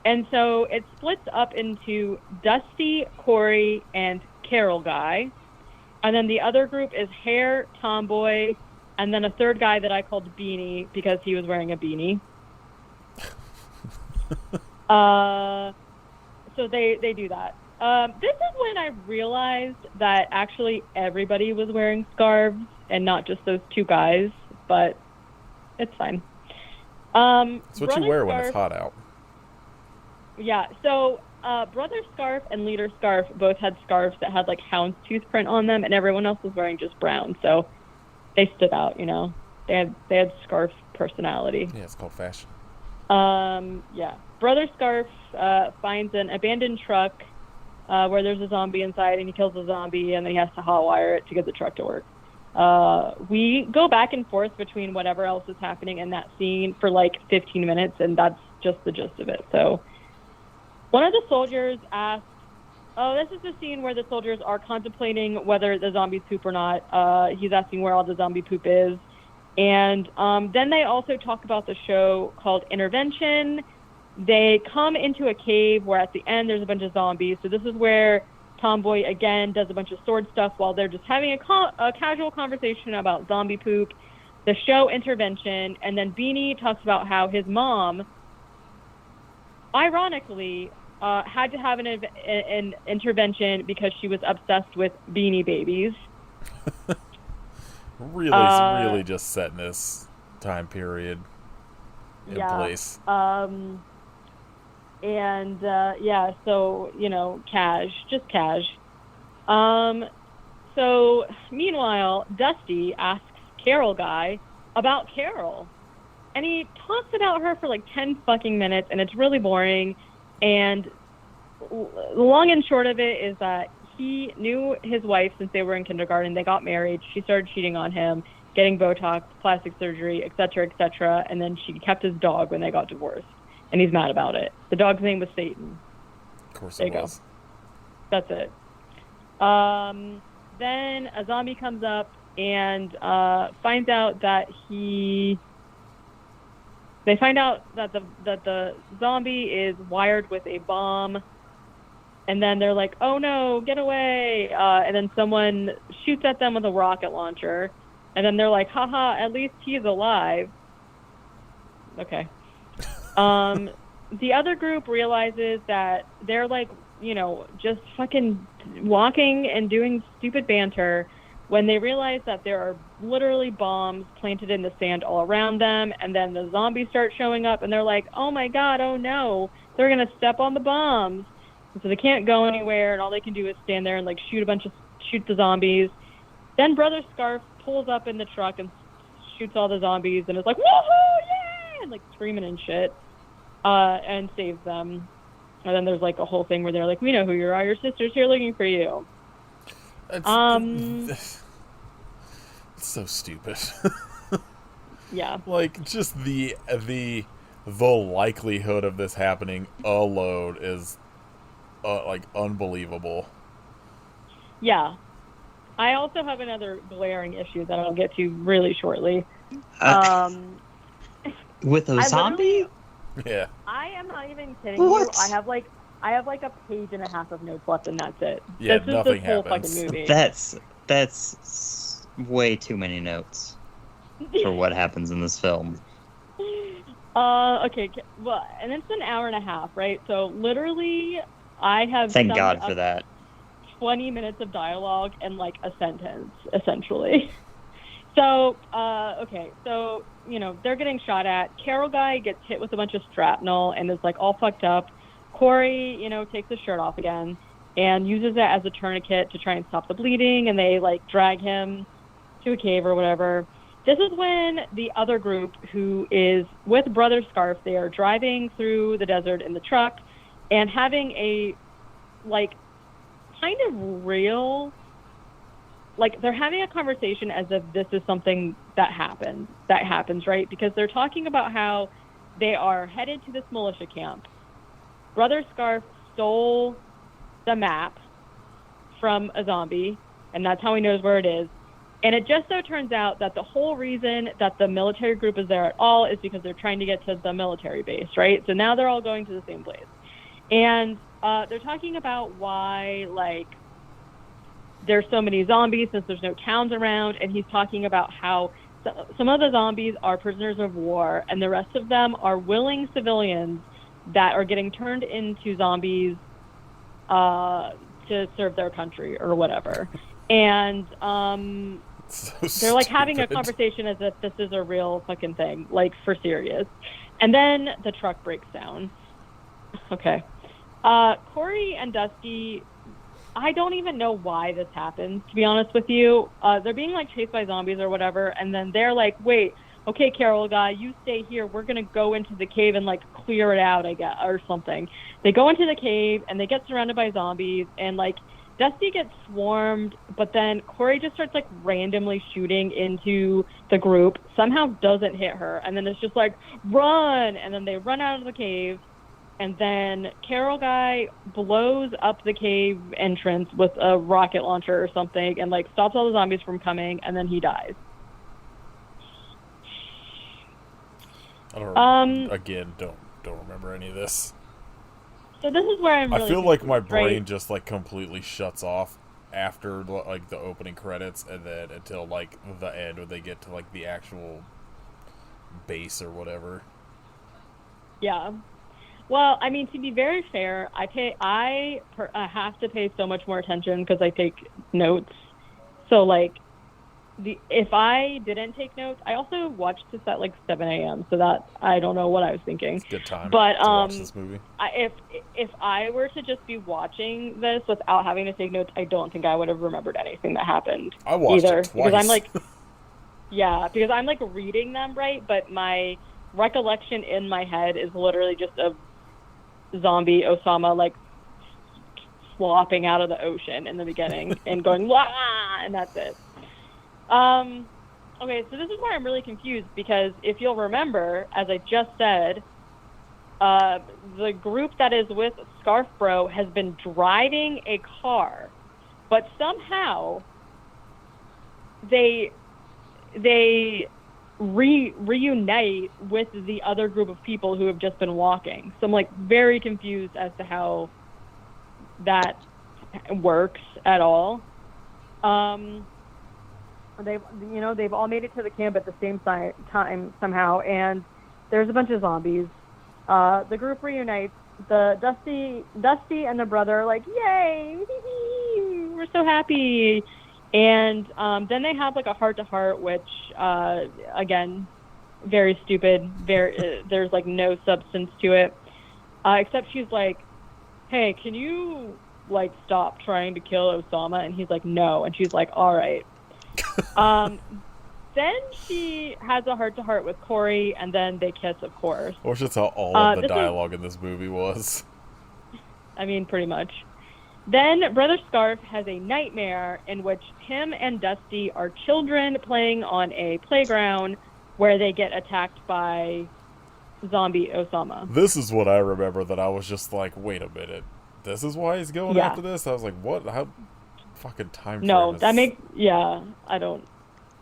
And so it splits up into Dusty, Corey, and Carol Guy. And then the other group is Hair, Tomboy, and then a third guy that I called Beanie because he was wearing a beanie. So they do that. This is when I realized that actually everybody was wearing scarves and not just those two guys, but it's fine. It's what you wear when it's hot out. Yeah, so Brother Scarf and Leader Scarf both had scarves that had, like, houndstooth print on them, and everyone else was wearing just brown, so they stood out, you know. They had scarf personality. Yeah, it's called fashion. Yeah. Brother Scarf finds an abandoned truck where there's a zombie inside, and he kills the zombie, and then he has to hotwire it to get the truck to work. We go back and forth between whatever else is happening in that scene for, like, 15 minutes, and that's just the gist of it, so... One of the soldiers asks, this is the scene where the soldiers are contemplating whether the zombies poop or not. He's asking where all the zombie poop is. And then they also talk about the show called Intervention. They come into a cave where at the end there's a bunch of zombies. So this is where Tomboy, again, does a bunch of sword stuff while they're just having a casual conversation about zombie poop. The show Intervention. And then Beanie talks about how his mom... ironically, had to have an intervention because she was obsessed with Beanie Babies. really just setting this time period in place. So, you know, just cash. So, meanwhile, Dusty asks Carol Guy about Carol. And he talks about her for like 10 fucking minutes, and it's really boring. And the long and short of it is that he knew his wife since they were in kindergarten. They got married. She started cheating on him, getting Botox, plastic surgery, etc., etc. And then she kept his dog when they got divorced. And he's mad about it. The dog's name was Satan. Of course there it you was. Go. That's it. Then a zombie comes up and finds out that They find out that the zombie is wired with a bomb, and then they're like, "Oh no, get away!" And then someone shoots at them with a rocket launcher, and then they're like, "Haha, at least he's alive." Okay. The other group realizes that they're like, just fucking walking and doing stupid banter when they realize that there are literally bombs planted in the sand all around them, and then the zombies start showing up, and they're like, oh my god, oh no, they're gonna step on the bombs. And so they can't go anywhere, and all they can do is stand there and like shoot the zombies. Then Brother Scarf pulls up in the truck and shoots all the zombies and is like, woohoo, yeah, and like screaming and shit, and saves them. And then there's like a whole thing where they're like, we know who you are, your sister's here looking for you. It's so stupid. Yeah. Like, just the likelihood of this happening alone is like unbelievable. Yeah. I also have another glaring issue that I'll get to really shortly. With Osombie? Yeah. I am not even kidding What? you. I have like a page and a half of notes left, and that's it. Yeah, this is nothing this whole happens. fucking movie. That's way too many notes for what happens in this film. Okay. Well, and it's an hour and a half, right? So literally, I have Thank summed God up for that. 20 minutes of dialogue in like a sentence, essentially. So, okay, so, they're getting shot at. Carol guy gets hit with a bunch of shrapnel and is like all fucked up. Corey, takes his shirt off again and uses it as a tourniquet to try and stop the bleeding, and they like drag him to a cave or whatever. This is when the other group, who is with Brother Scarf, they are driving through the desert in the truck and having a like kind of real, like they're having a conversation as if this is something that happens, right? Because they're talking about how they are headed to this militia camp. Brother Scarf stole the map from a zombie, and that's how he knows where it is. And it just so turns out that the whole reason that the military group is there at all is because they're trying to get to the military base, right? So now they're all going to the same place. And they're talking about why, like, there's so many zombies since there's no towns around, and he's talking about how some of the zombies are prisoners of war, and the rest of them are willing civilians that are getting turned into zombies to serve their country or whatever. And they're like having a conversation as if this is a real fucking thing, like for serious. And then the truck breaks down. Okay. Corey and Dusty, I don't even know why this happens, to be honest with you. They're being like chased by zombies or whatever, and then they're like, wait, okay, Carol guy, you stay here. We're going to go into the cave and like clear it out, I guess, or something. They go into the cave and they get surrounded by zombies, and like Dusty gets swarmed, but then Corey just starts like randomly shooting into the group, somehow doesn't hit her, and then it's just like, run! And then they run out of the cave, and then Carol guy blows up the cave entrance with a rocket launcher or something and like stops all the zombies from coming, and then he dies. I don't remember any of this. So this is where I'm really I feel like my confused, brain right? just like completely shuts off after like the opening credits, and then until like the end when they get to like the actual base or whatever. Yeah. Well, I mean, to be very fair, I have to pay so much more attention because I take notes. So like, if I didn't take notes, I also watched this at like 7 a.m. So that I don't know what I was thinking. It's a good time but to watch this movie. If I were to just be watching this without having to take notes, I don't think I would have remembered anything that happened. I watched either, it twice. because I'm like, yeah, because I'm like reading them right, but my recollection in my head is literally just a zombie Osama like slopping out of the ocean in the beginning and going wah, and that's it. Okay, so this is where I'm really confused, because if you'll remember, as I just said, the group that is with Scarf Bro has been driving a car, but somehow they reunite with the other group of people who have just been walking. So I'm like very confused as to how that works at all. They've all made it to the camp at the same time somehow, and there's a bunch of zombies. The group reunites. The Dusty and the brother are like, yay, we're so happy. And then they have like a heart-to-heart, which again, very stupid. There's like no substance to it, except she's like, hey, can you like stop trying to kill Osama? And he's like, no. And she's like, all right. Then she has a heart-to-heart with Corey, and then they kiss, of course. Or just how all of the dialogue in this movie was. I mean, pretty much. Then Brother Scarf has a nightmare in which him and Dusty are children playing on a playground where they get attacked by zombie Osama. This is what I remember, that I was just like, wait a minute. This is why he's going after this? I was like, what? How fucking time frame No, is... that makes... Yeah, I don't...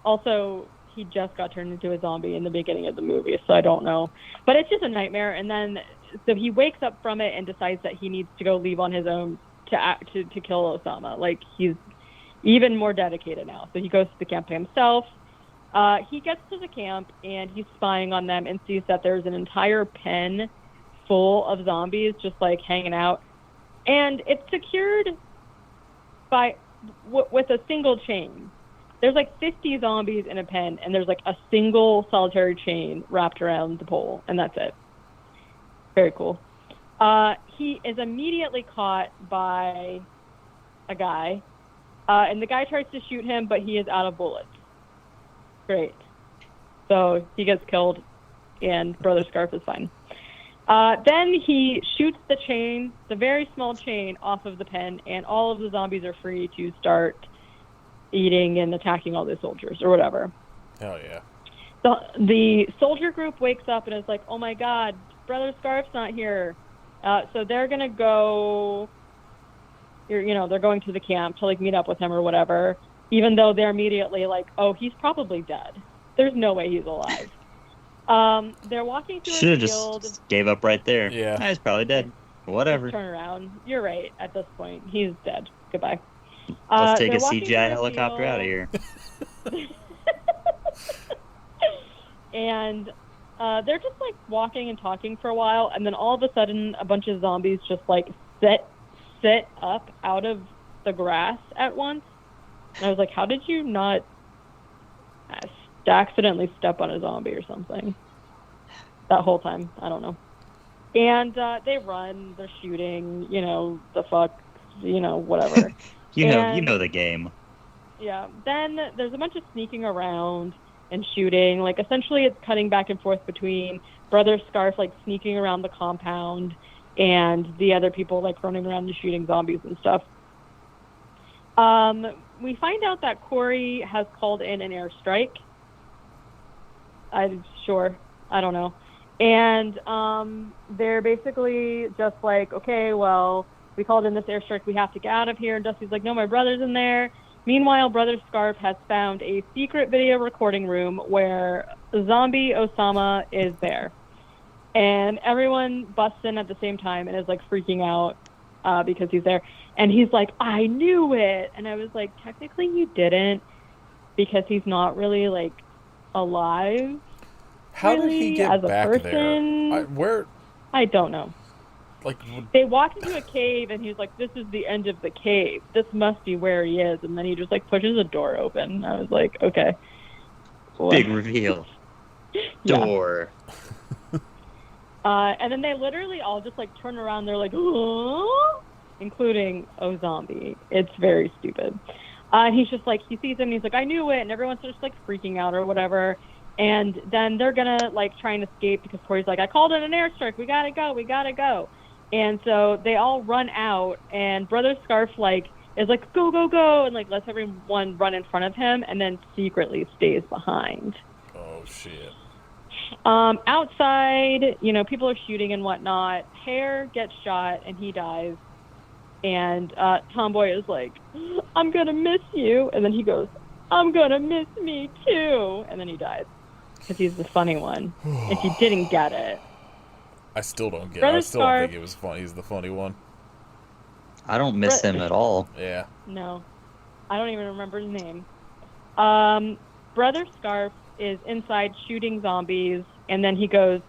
Also, he just got turned into a zombie in the beginning of the movie, so I don't know. But it's just a nightmare, and then... So he wakes up from it and decides that he needs to go leave on his own to kill Osama. Like, he's even more dedicated now. So he goes to the camp by himself. He gets to the camp, and he's spying on them and sees that there's an entire pen full of zombies just, like, hanging out. And it's secured with a single chain. There's like 50 zombies in a pen, and there's like a single solitary chain wrapped around the pole, and that's it. Very cool. He is immediately caught by a guy, and the guy tries to shoot him, but he is out of bullets. Great. So he gets killed, and Brother Scarf is fine. Then he shoots the chain, the very small chain, off of the pen, and all of the zombies are free to start eating and attacking all the soldiers or whatever. Hell yeah. The soldier group wakes up and is like, oh my god, Brother Scarf's not here. So they're going to go, they're going to the camp to like meet up with him or whatever, even though they're immediately like, oh, he's probably dead. There's no way he's alive. They're walking through Should a have field. just gave up right there. Yeah. He's probably dead. Whatever. Turn around. You're right. At this point, he's dead. Goodbye. Let's take a they're walking CGI through a helicopter field. out of here. And they're just like walking and talking for a while, and then all of a sudden a bunch of zombies just like sit up out of the grass at once. And I was like, how did you not accidentally step on a zombie or something that whole time? I don't know. And they run, they're shooting, the fuck, whatever. You know the game. Yeah. Then there's a bunch of sneaking around and shooting. Like, essentially it's cutting back and forth between Brother Scarf, like, sneaking around the compound and the other people, like, running around and shooting zombies and stuff. We find out that Corey has called in an airstrike. I don't know. And they're basically just like, okay, well, we called in this airstrike, we have to get out of here. And Dusty's like, no, my brother's in there. Meanwhile, Brother Scarf has found a secret video recording room where zombie Osama is there. And everyone busts in at the same time and is like freaking out because he's there. And he's like, I knew it. And I was like, technically you didn't, because he's not really like alive. How really, did he get as a back person. there? I don't know. Like, they walked into a cave, and he's like, this is the end of the cave. This must be where he is. And then he just, like, pushes a door open. I was like, okay. Big reveal. Door. And then they literally all just, like, turn around. They're like, oh, including Osombie. It's very stupid. And he's just like, he sees him, and he's like, I knew it. And everyone's just, like, freaking out or whatever. And then they're going to, like, try and escape because Corey's like, I called in an airstrike. We got to go. And so they all run out, and Brother Scarf, like, is like, go, go, go, and, like, lets everyone run in front of him and then secretly stays behind. Oh, shit. Outside, people are shooting and whatnot. Hare gets shot, and he dies. And Tomboy is like, I'm going to miss you. And then he goes, I'm going to miss me, too. And then he dies. Because he's the funny one. If you didn't get it. I still don't get it. Brother I still don't Scarf, think it was funny. He's the funny one. I don't miss him at all. Yeah. No. I don't even remember his name. Brother Scarf is inside shooting zombies, and then he goes,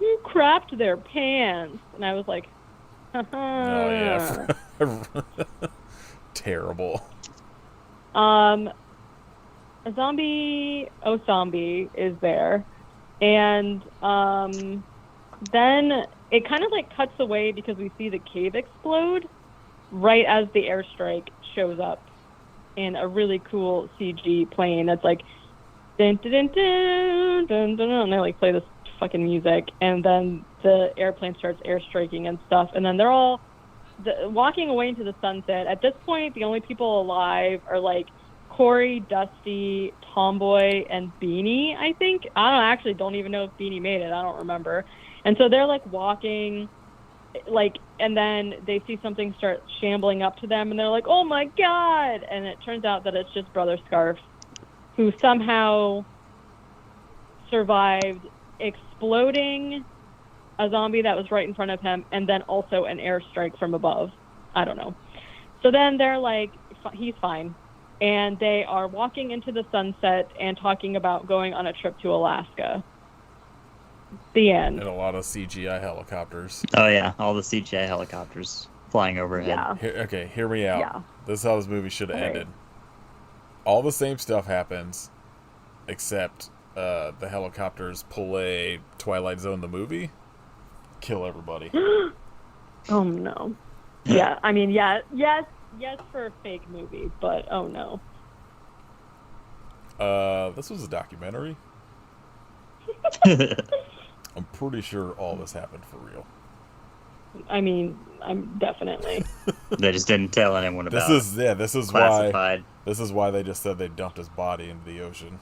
who crapped their pants? And I was like, Oh yeah, terrible. Osombie is there, and then it kind of like cuts away because we see the cave explode right as the airstrike shows up in a really cool CG plane that's like dun dun dun dun dun dun, and they like play this fucking music, and then the airplane starts airstriking and stuff, and then they're all walking away into the sunset. At this point, the only people alive are like Corey, Dusty, Tomboy, and Beanie, I think. I actually don't even know if Beanie made it. I don't remember. And so they're like walking, like, and then they see something start shambling up to them, and they're like, oh my God! And it turns out that it's just Brother Scarf, who somehow survived exploding a zombie that was right in front of him, and then also an airstrike from above. I don't know. So then they're like, he's fine. And they are walking into the sunset and talking about going on a trip to Alaska. The end. And a lot of CGI helicopters. Oh yeah, all the CGI helicopters flying overhead. Yeah. Hear me out. Yeah. This is how this movie should have Okay. ended. All the same stuff happens, except the helicopters pull a Twilight Zone the movie, kill everybody. Oh no. Yeah, I mean, yes for a fake movie, but oh no. This was a documentary. I'm pretty sure all this happened for real. I mean, I'm definitely. They just didn't tell anyone about This is why classified. they just said they dumped his body into the ocean.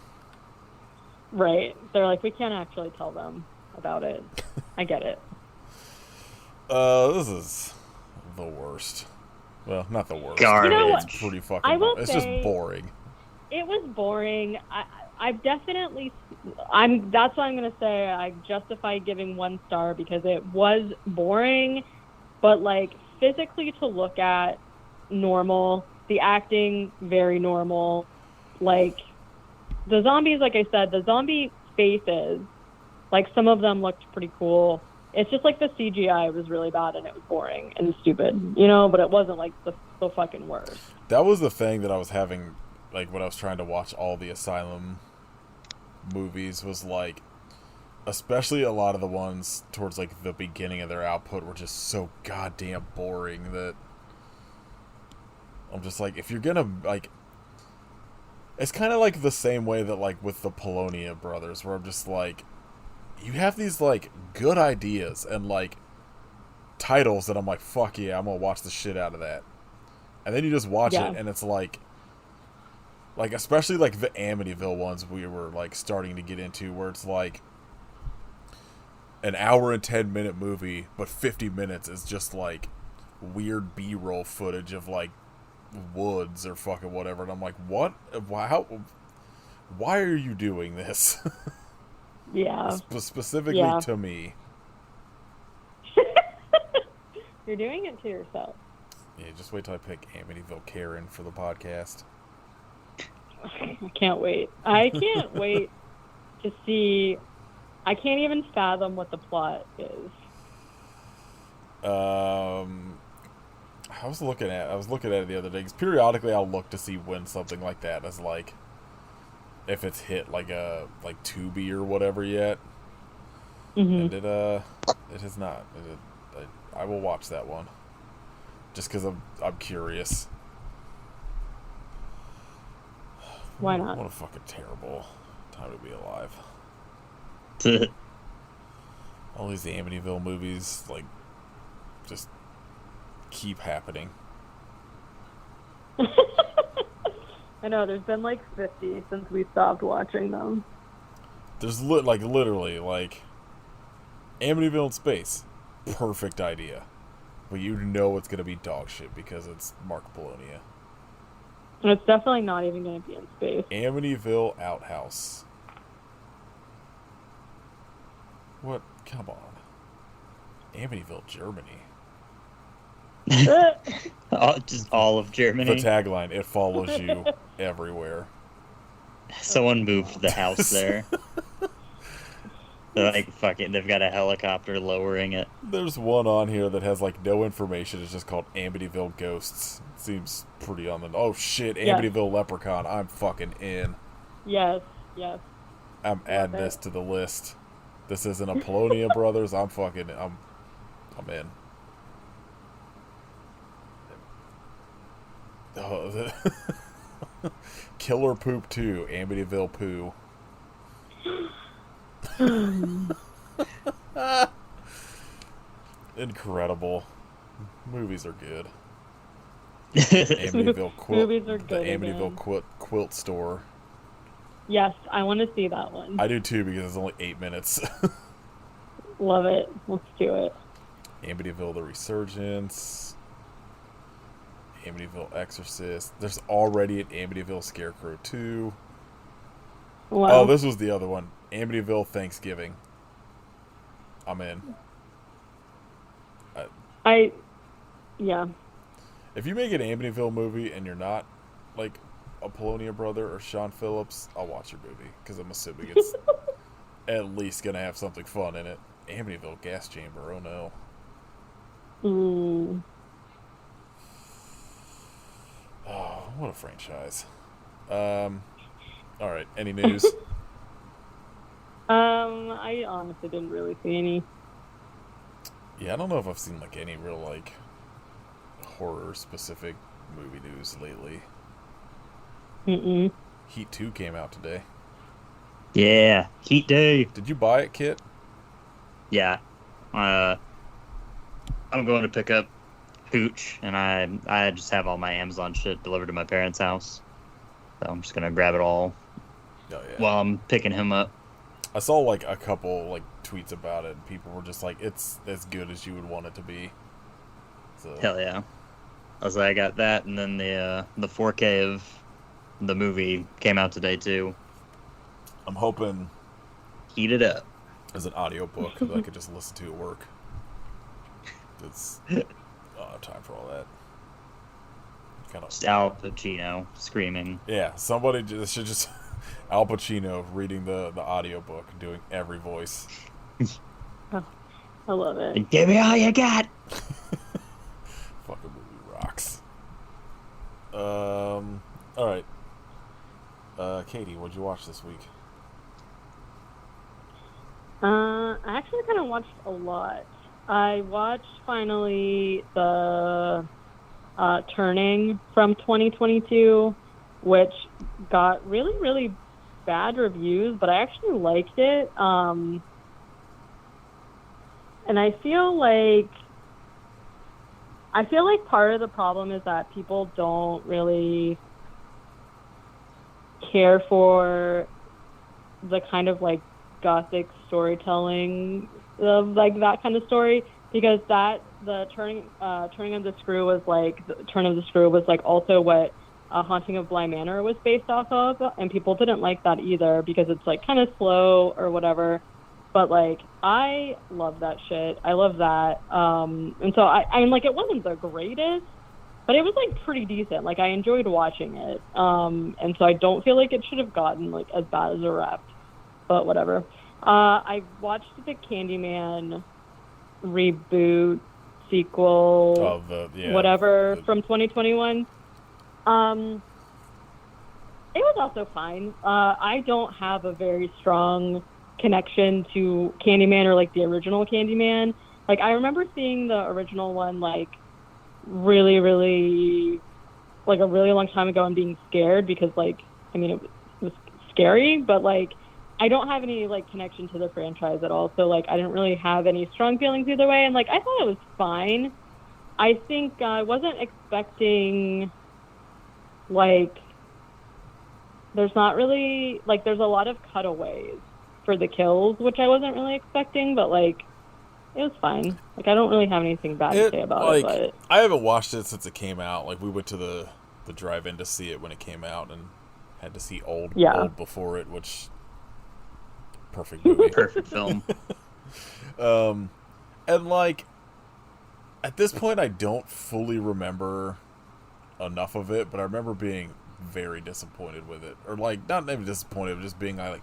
Right. They're like, we can't actually tell them about it. I get it. This is the worst. Well, not the worst. Garbage. You know what? It's pretty fucking. I will It's say- just boring. It was boring. I've definitely. That's why I'm gonna say I justify giving 1 star because it was boring, but like physically to look at, normal. The acting very normal. Like the zombies, like I said, the zombie faces, like some of them looked pretty cool. It's just like the CGI was really bad and it was boring and stupid, you know. But it wasn't like the fucking worst. That was the thing that I was having, like, when I was trying to watch all the Asylum movies, was like, especially a lot of the ones towards like the beginning of their output were just so goddamn boring that I'm just like, if you're gonna, like, it's kind of like the same way that, like, with the Polonia brothers, where I'm just like, you have these, like, good ideas and, like, titles that I'm like, fuck yeah, I'm gonna watch the shit out of that. And then you just watch it, and it's like, especially, like, the Amityville ones we were, like, starting to get into, where it's like an hour and 10-minute movie, but 50 minutes is just, like, weird B-roll footage of, like, woods or fucking whatever. And I'm like, what? Why are you doing this? Yeah. Specifically Yeah. to me. You're doing it to yourself. Yeah, just wait till I pick Amityville Karen for the podcast. I can't wait. I can't wait to see. I can't even fathom what the plot is. I was looking at it the other day, because periodically I'll look to see when something like that is, like, if it's hit like a Tubi or whatever yet. Mm-hmm. And it has not. I will watch that one just because I'm curious. Why not? What a fucking terrible time to be alive. All these Amityville movies, like, just keep happening. I know, there's been like 50 since we stopped watching them. There's literally, like, Amityville in space. Perfect idea. But you know it's going to be dog shit because it's Mark Polonia. And it's definitely not even going to be in space. Amityville Outhouse. What? Come on. Amityville, Germany. Just all of The Germany. tagline, it follows you everywhere. Someone moved the house there. They're like, fucking, they've got a helicopter lowering it. There's one on here that has like no information. It's just called Amityville Ghosts. Seems pretty on the. Oh shit, Yes. Amityville Leprechaun. I'm fucking in. Yes, yes. I'm adding this to the list. This isn't a Apollonia Brothers. I'm in. Oh, Killer Poop 2, Amityville Poo. Incredible. Movies are good. Amityville Quilt. Movies are good. The Amityville Quilt Store. Yes, I want to see that one. I do too because it's only 8 minutes. Love it. Let's do it. Amityville The Resurgence. Amityville Exorcist. There's already an Amityville Scarecrow 2. Wow. Oh, this was the other one. Amityville Thanksgiving. I'm in. Yeah. If you make an Amityville movie and you're not like a Apollonia brother or Sean Phillips, I'll watch your movie because I'm assuming it's at least gonna have something fun in it. Amityville Gas Chamber. Oh no. Oh, what a franchise. All right. Any news? I honestly didn't really see any. Yeah, I don't know if I've seen like any real like horror specific movie news lately. Heat 2 came out today. Yeah, Heat Day. Did you buy it, Kit? Yeah. I'm going to pick up Hooch, and I just have all my Amazon shit delivered to my parents' house. So I'm just going to grab it all Oh yeah. while I'm picking him up. I saw like a couple like tweets about it, and people were just like, "It's as good as you would want it to be." So Hell yeah. I was like, I got that, and then the 4K of the movie came out today, too. I'm hoping Heat it up. as an audiobook that I could just listen to at work. It's I don't have time for all that. Kind of Just Al Pacino screaming. yeah. Somebody should just Al Pacino reading the audiobook and doing every voice. I love it. Give me all you got! Fucking movie rocks. All right. Katie, what'd you watch this week? I actually kind of watched a lot. I watched finally the Turning from 2022, which got really, really bad reviews, but I actually liked it. And I feel like part of the problem is that people don't really care for the kind of like gothic storytelling of like that kind of story, because the turning of the screw was like also what Haunting of Bly Manor was based off of, and people didn't like that either because it's like kind of slow or whatever. But like I love that shit. I love that. And so I mean, like, it wasn't the greatest, but it was like pretty decent. Like I enjoyed watching it. And so I don't feel like it should have gotten like as bad as a rep, but whatever. I watched the Candyman reboot sequel, from 2021. It was also fine. I don't have a very strong connection to Candyman or like the original Candyman. Like I remember seeing the original one like really, really like a really long time ago and being scared because like, I mean, it was scary, but like I don't have any like connection to the franchise at all. So like I didn't really have any strong feelings either way. And like I thought it was fine. I think I wasn't expecting like there's not really like there's a lot of cutaways for the kills, which I wasn't really expecting, but like it was fine. Like I don't really have anything bad to say about it. But I haven't watched it since it came out. Like we went to the drive-in to see it when it came out and had to see old before it, which perfect movie. Perfect film. And like at this point I don't fully remember enough of it, but I remember being very disappointed with it, or like not maybe disappointed, but just being like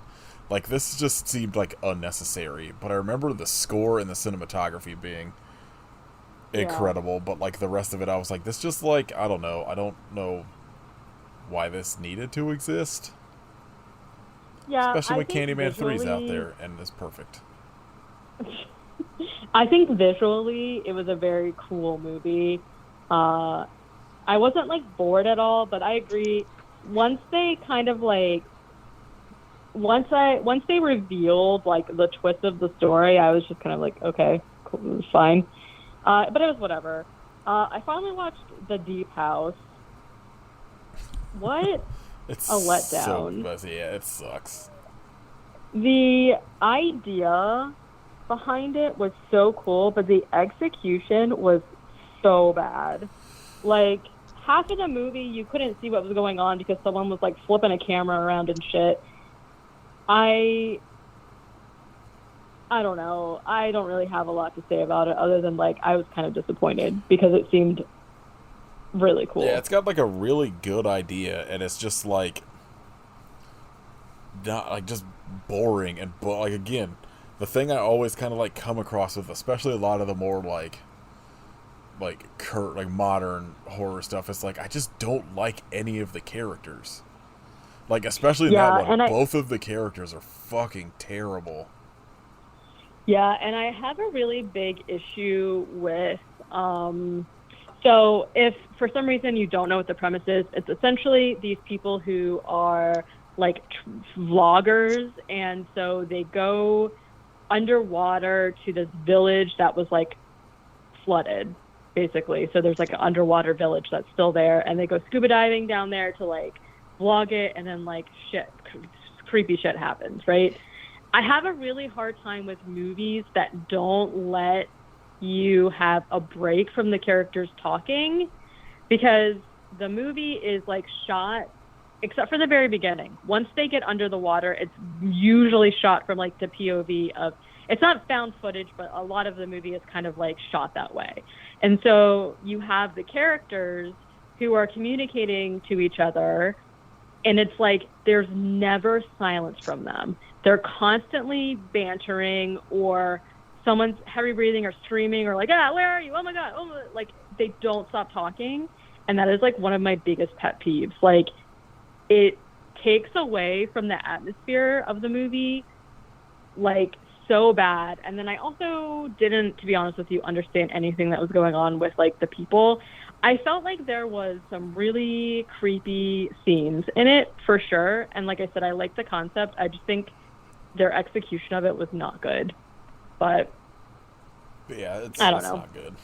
Like, this just seemed like unnecessary. But I remember the score and the cinematography being incredible. But like the rest of it, I was like, this just like, I don't know. I don't know why this needed to exist. Yeah, Especially I when think Candyman 3's out visually- there and is perfect. I think visually it was a very cool movie. I wasn't like bored at all, but I agree. Once they kind of like, once they revealed like the twist of the story, I was just kind of like, okay, cool, it was fine. But it was whatever. I finally watched The Deep House. What It's a letdown. So, yeah, it sucks. The idea behind it was so cool, but the execution was so bad. Like, half of the movie, you couldn't see what was going on because someone was, like, flipping a camera around and shit. I don't know. I don't really have a lot to say about it other than, like, I was kind of disappointed because it seemed really cool. Yeah, it's got, like, a really good idea, and it's just, like, not, like, just boring and, like, again, the thing I always kind of, like, come across with, especially a lot of the more, like modern horror stuff, is, like, I just don't like any of the characters. Like, especially in that one, both of the characters are fucking terrible. Yeah, and I have a really big issue with, so if for some reason you don't know what the premise is, it's essentially these people who are, like, vloggers, and so they go underwater to this village that was like flooded, basically. So there's like an underwater village that's still there, and they go scuba diving down there to like vlog it, and then like creepy shit happens, right? I have a really hard time with movies that don't let you have a break from the characters talking, because the movie is like shot, except for the very beginning. Once they get under the water, it's usually shot from like the POV of, it's not found footage, but a lot of the movie is kind of like shot that way. And so you have the characters who are communicating to each other, and it's like there's never silence from them. They're constantly bantering, or someone's heavy breathing or screaming, or like, where are you? Oh my God. Oh, like they don't stop talking. And that is like one of my biggest pet peeves. Like, it takes away from the atmosphere of the movie, like, so bad. And then I also didn't, to be honest with you, understand anything that was going on with, like, the people. I felt like there was some really creepy scenes in it, for sure. And like I said, I like the concept. I just think their execution of it was not good. But yeah, I don't know. Not good.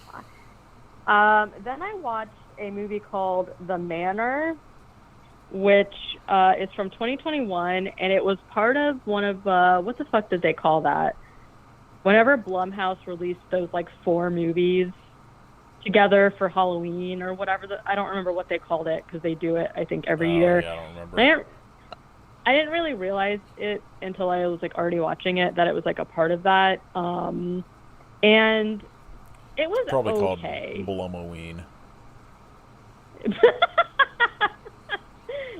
Then I watched a movie called The Manor, which is from 2021, and it was part of one of, what the fuck did they call that? Whenever Blumhouse released those, like, 4 movies together for Halloween or whatever, I don't remember what they called it, because they do it, I think, every year. Yeah, I don't remember. I didn't really realize it until I was, like, already watching it, that it was, like, a part of that. And it was probably okay. Called Blumoween.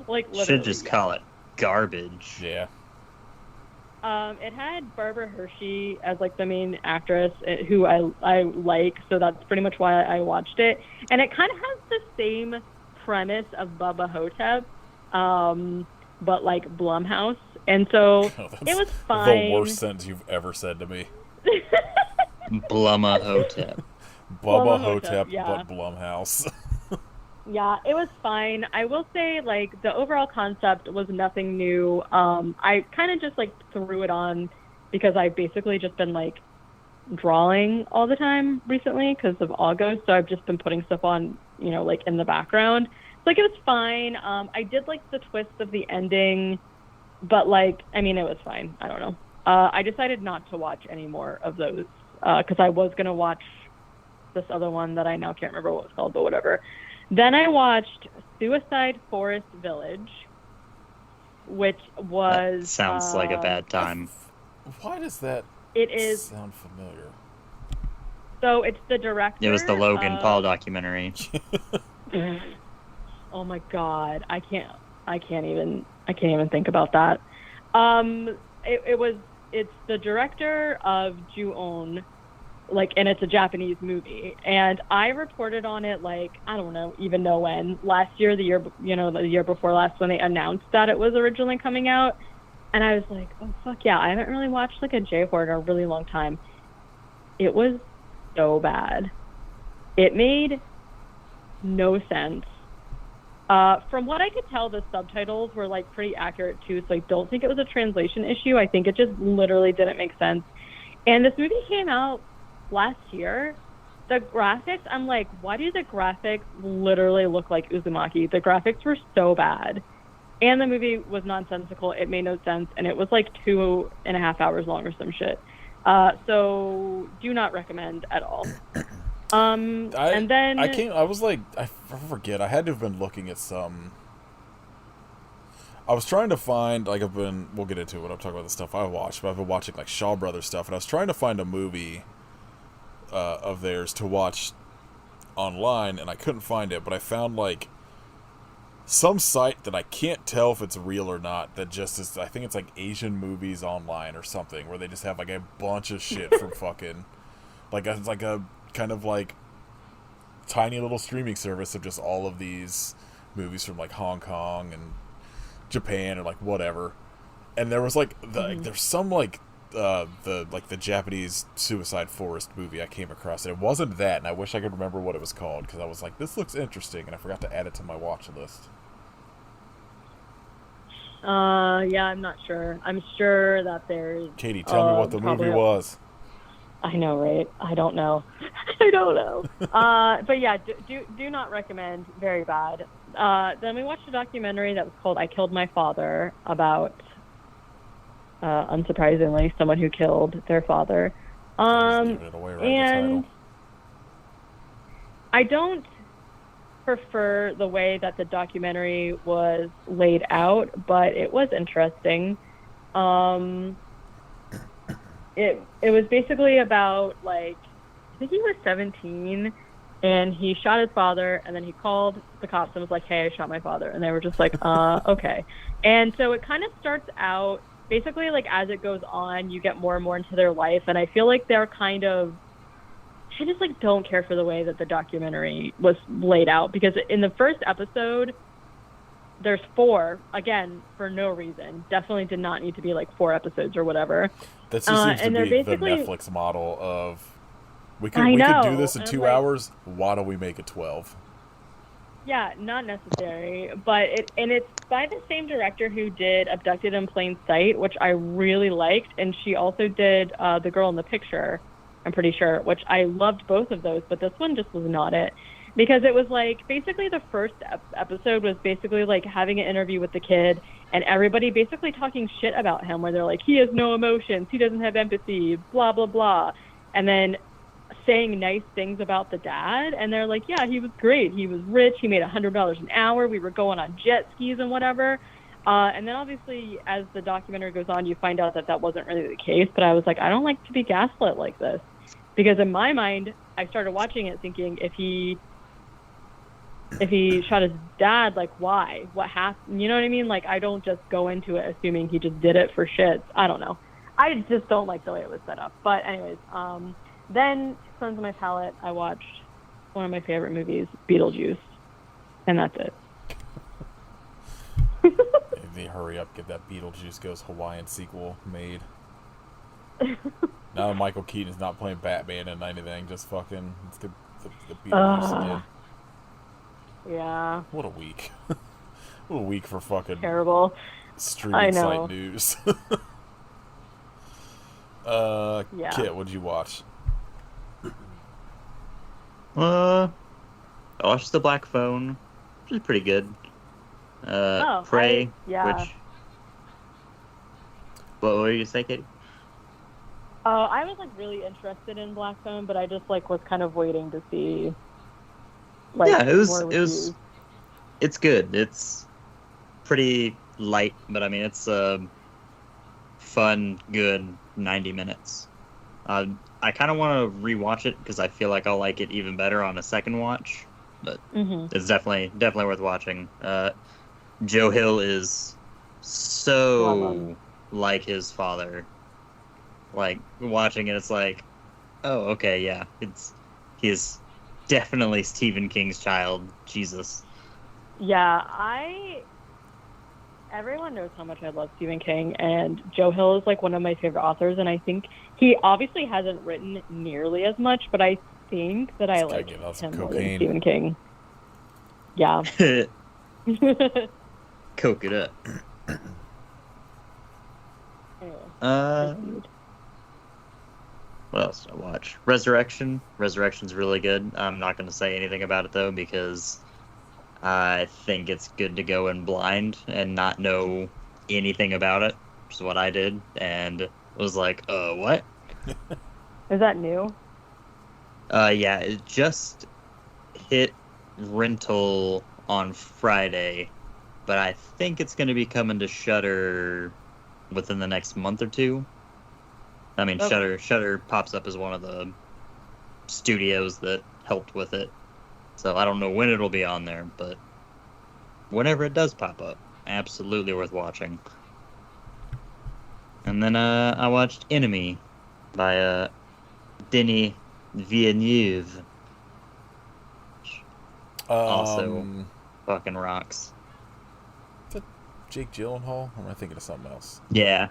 Like, should just call it garbage. Yeah. It had Barbara Hershey as like the main actress, who I like, so that's pretty much why I watched it. And it kind of has the same premise of Bubba Hotep, but like Blumhouse. And so it was fine. The worst sentence you've ever said to me. Blumma Hotep. Bubba Hotep, yeah. but Blumhouse. Yeah, it was fine. I will say, like, the overall concept was nothing new. I kind of just, like, threw it on because I've basically just been, like, drawing all the time recently because of August. So I've just been putting stuff on, you know, like, in the background. So, like, it was fine. I did like the twist of the ending, but, like, I mean, it was fine. I don't know. I decided not to watch any more of those because I was going to watch this other one that I now can't remember what it's called, but whatever. Then I watched Suicide Forest Village, which was... That sounds like a bad time. Why does that sound familiar? So it's the director... It was the Logan Paul documentary. Oh my God, I can't even think about that. it's the director of Ju-on, like, and it's a Japanese movie. And I reported on it, like, I don't know, even know when, last year, the year before last, when they announced that it was originally coming out. And I was like, oh, fuck yeah, I haven't really watched, like, a J-horror in a really long time. It was so bad. It made no sense. From what I could tell, the subtitles were, like, pretty accurate, too, so I don't think it was a translation issue. I think it just literally didn't make sense. And this movie came out last year. The graphics, I'm like, why do the graphics literally look like Uzumaki? The graphics were so bad. And the movie was nonsensical. It made no sense. And it was like 2.5 hours long or some shit. So do not recommend at all. And then I forget. I had to have been looking at some. I was trying to find, like, we'll get into it when I'm talking about the stuff I watched, but I've been watching, like, Shaw Brothers stuff, and I was trying to find a movie of theirs to watch online, and I couldn't find it, but I found, like, some site that I can't tell if it's real or not, that just is, I think it's, like, Asian Movies Online or something, where they just have, like, a bunch of shit from fucking, it's like a kind of, like, tiny little streaming service of just all of these movies from, like, Hong Kong and Japan or, like, whatever. And there was, like, there's some, like, the Japanese Suicide Forest movie I came across, and it wasn't that, and I wish I could remember what it was called, because I was like, this looks interesting, and I forgot to add it to my watch list. Yeah, I'm not sure. I'm sure that there's... Katie, tell me what the movie was. I know, right? I don't know. I don't know. But yeah, do not recommend. Very bad. Then we watched a documentary that was called I Killed My Father, about... unsurprisingly, someone who killed their father. And I don't prefer the way that the documentary was laid out, but it was interesting. It was basically about, like, I think he was 17, and he shot his father, and then he called the cops and was like, hey, I shot my father. And they were just like, okay. And so it kind of starts out, basically, like, as it goes on, you get more and more into their life, and I feel like they're kind of, I just, like, don't care for the way that the documentary was laid out, because in the first episode, there's 4, again, for no reason. Definitely did not need to be, like, 4 episodes or whatever. That just seems to be the Netflix model of, we could do this in 2 hours, why don't we make it 12? Yeah, not necessary, but it's by the same director who did Abducted in Plain Sight, which I really liked, and she also did The Girl in the Picture, I'm pretty sure, which I loved both of those, but this one just was not it. Because it was, like, basically the first episode was basically, like, having an interview with the kid, and everybody basically talking shit about him, where they're like, he has no emotions, he doesn't have empathy, blah, blah, blah. And then saying nice things about the dad, and they're like, yeah, he was great, he was rich, he made $100 an hour, we were going on jet skis and whatever. And then obviously, as the documentary goes on, you find out that that wasn't really the case, but I was like, I don't like to be gaslit like this. Because in my mind, I started watching it thinking, if he shot his dad, like, why? What happened? You know what I mean? Like, I don't just go into it assuming he just did it for shits. I don't know. I just don't like the way it was set up. But anyways, then, to cleanse my palate, I watched one of my favorite movies, Beetlejuice. And that's it. If they hurry up, get that Beetlejuice Goes Hawaiian sequel made. Now Michael Keaton's not playing Batman and anything, just fucking, let's get the Beetlejuice again. Yeah. What a week. What a week for fucking terrible streaming site news. Yeah. Kit, what'd you watch? I watched The Black Phone, which is pretty good. Prey, which... What were you going to say, Katie? I was, like, really interested in Black Phone, but I just, like, was kind of waiting to see, like, yeah, it's good. It's pretty light, but I mean, it's a fun, good 90 minutes. I kind of want to rewatch it because I feel like I'll like it even better on a second watch, but it's definitely worth watching. Joe Hill is so like his father. Like, watching it, it's like, oh, okay, yeah, he is definitely Stephen King's child. Jesus. Yeah, everyone knows how much I love Stephen King, and Joe Hill is like one of my favorite authors, and I think he obviously hasn't written nearly as much, but I think that I like him more than Stephen King. Yeah. Coke it up. What else did I watch? Resurrection. Resurrection's really good. I'm not going to say anything about it, though, because I think it's good to go in blind and not know anything about it, which is what I did, and was like, what? Is that new? Yeah, it just hit rental on Friday, but I think it's going to be coming to Shudder within the next month or two. I mean, okay. Shudder pops up as one of the studios that helped with it. So I don't know when it'll be on there, but whenever it does pop up, absolutely worth watching. And then I watched Enemy by Denis Villeneuve. Also fucking rocks. Is that Jake Gyllenhaal? Or am I thinking of something else? Yeah.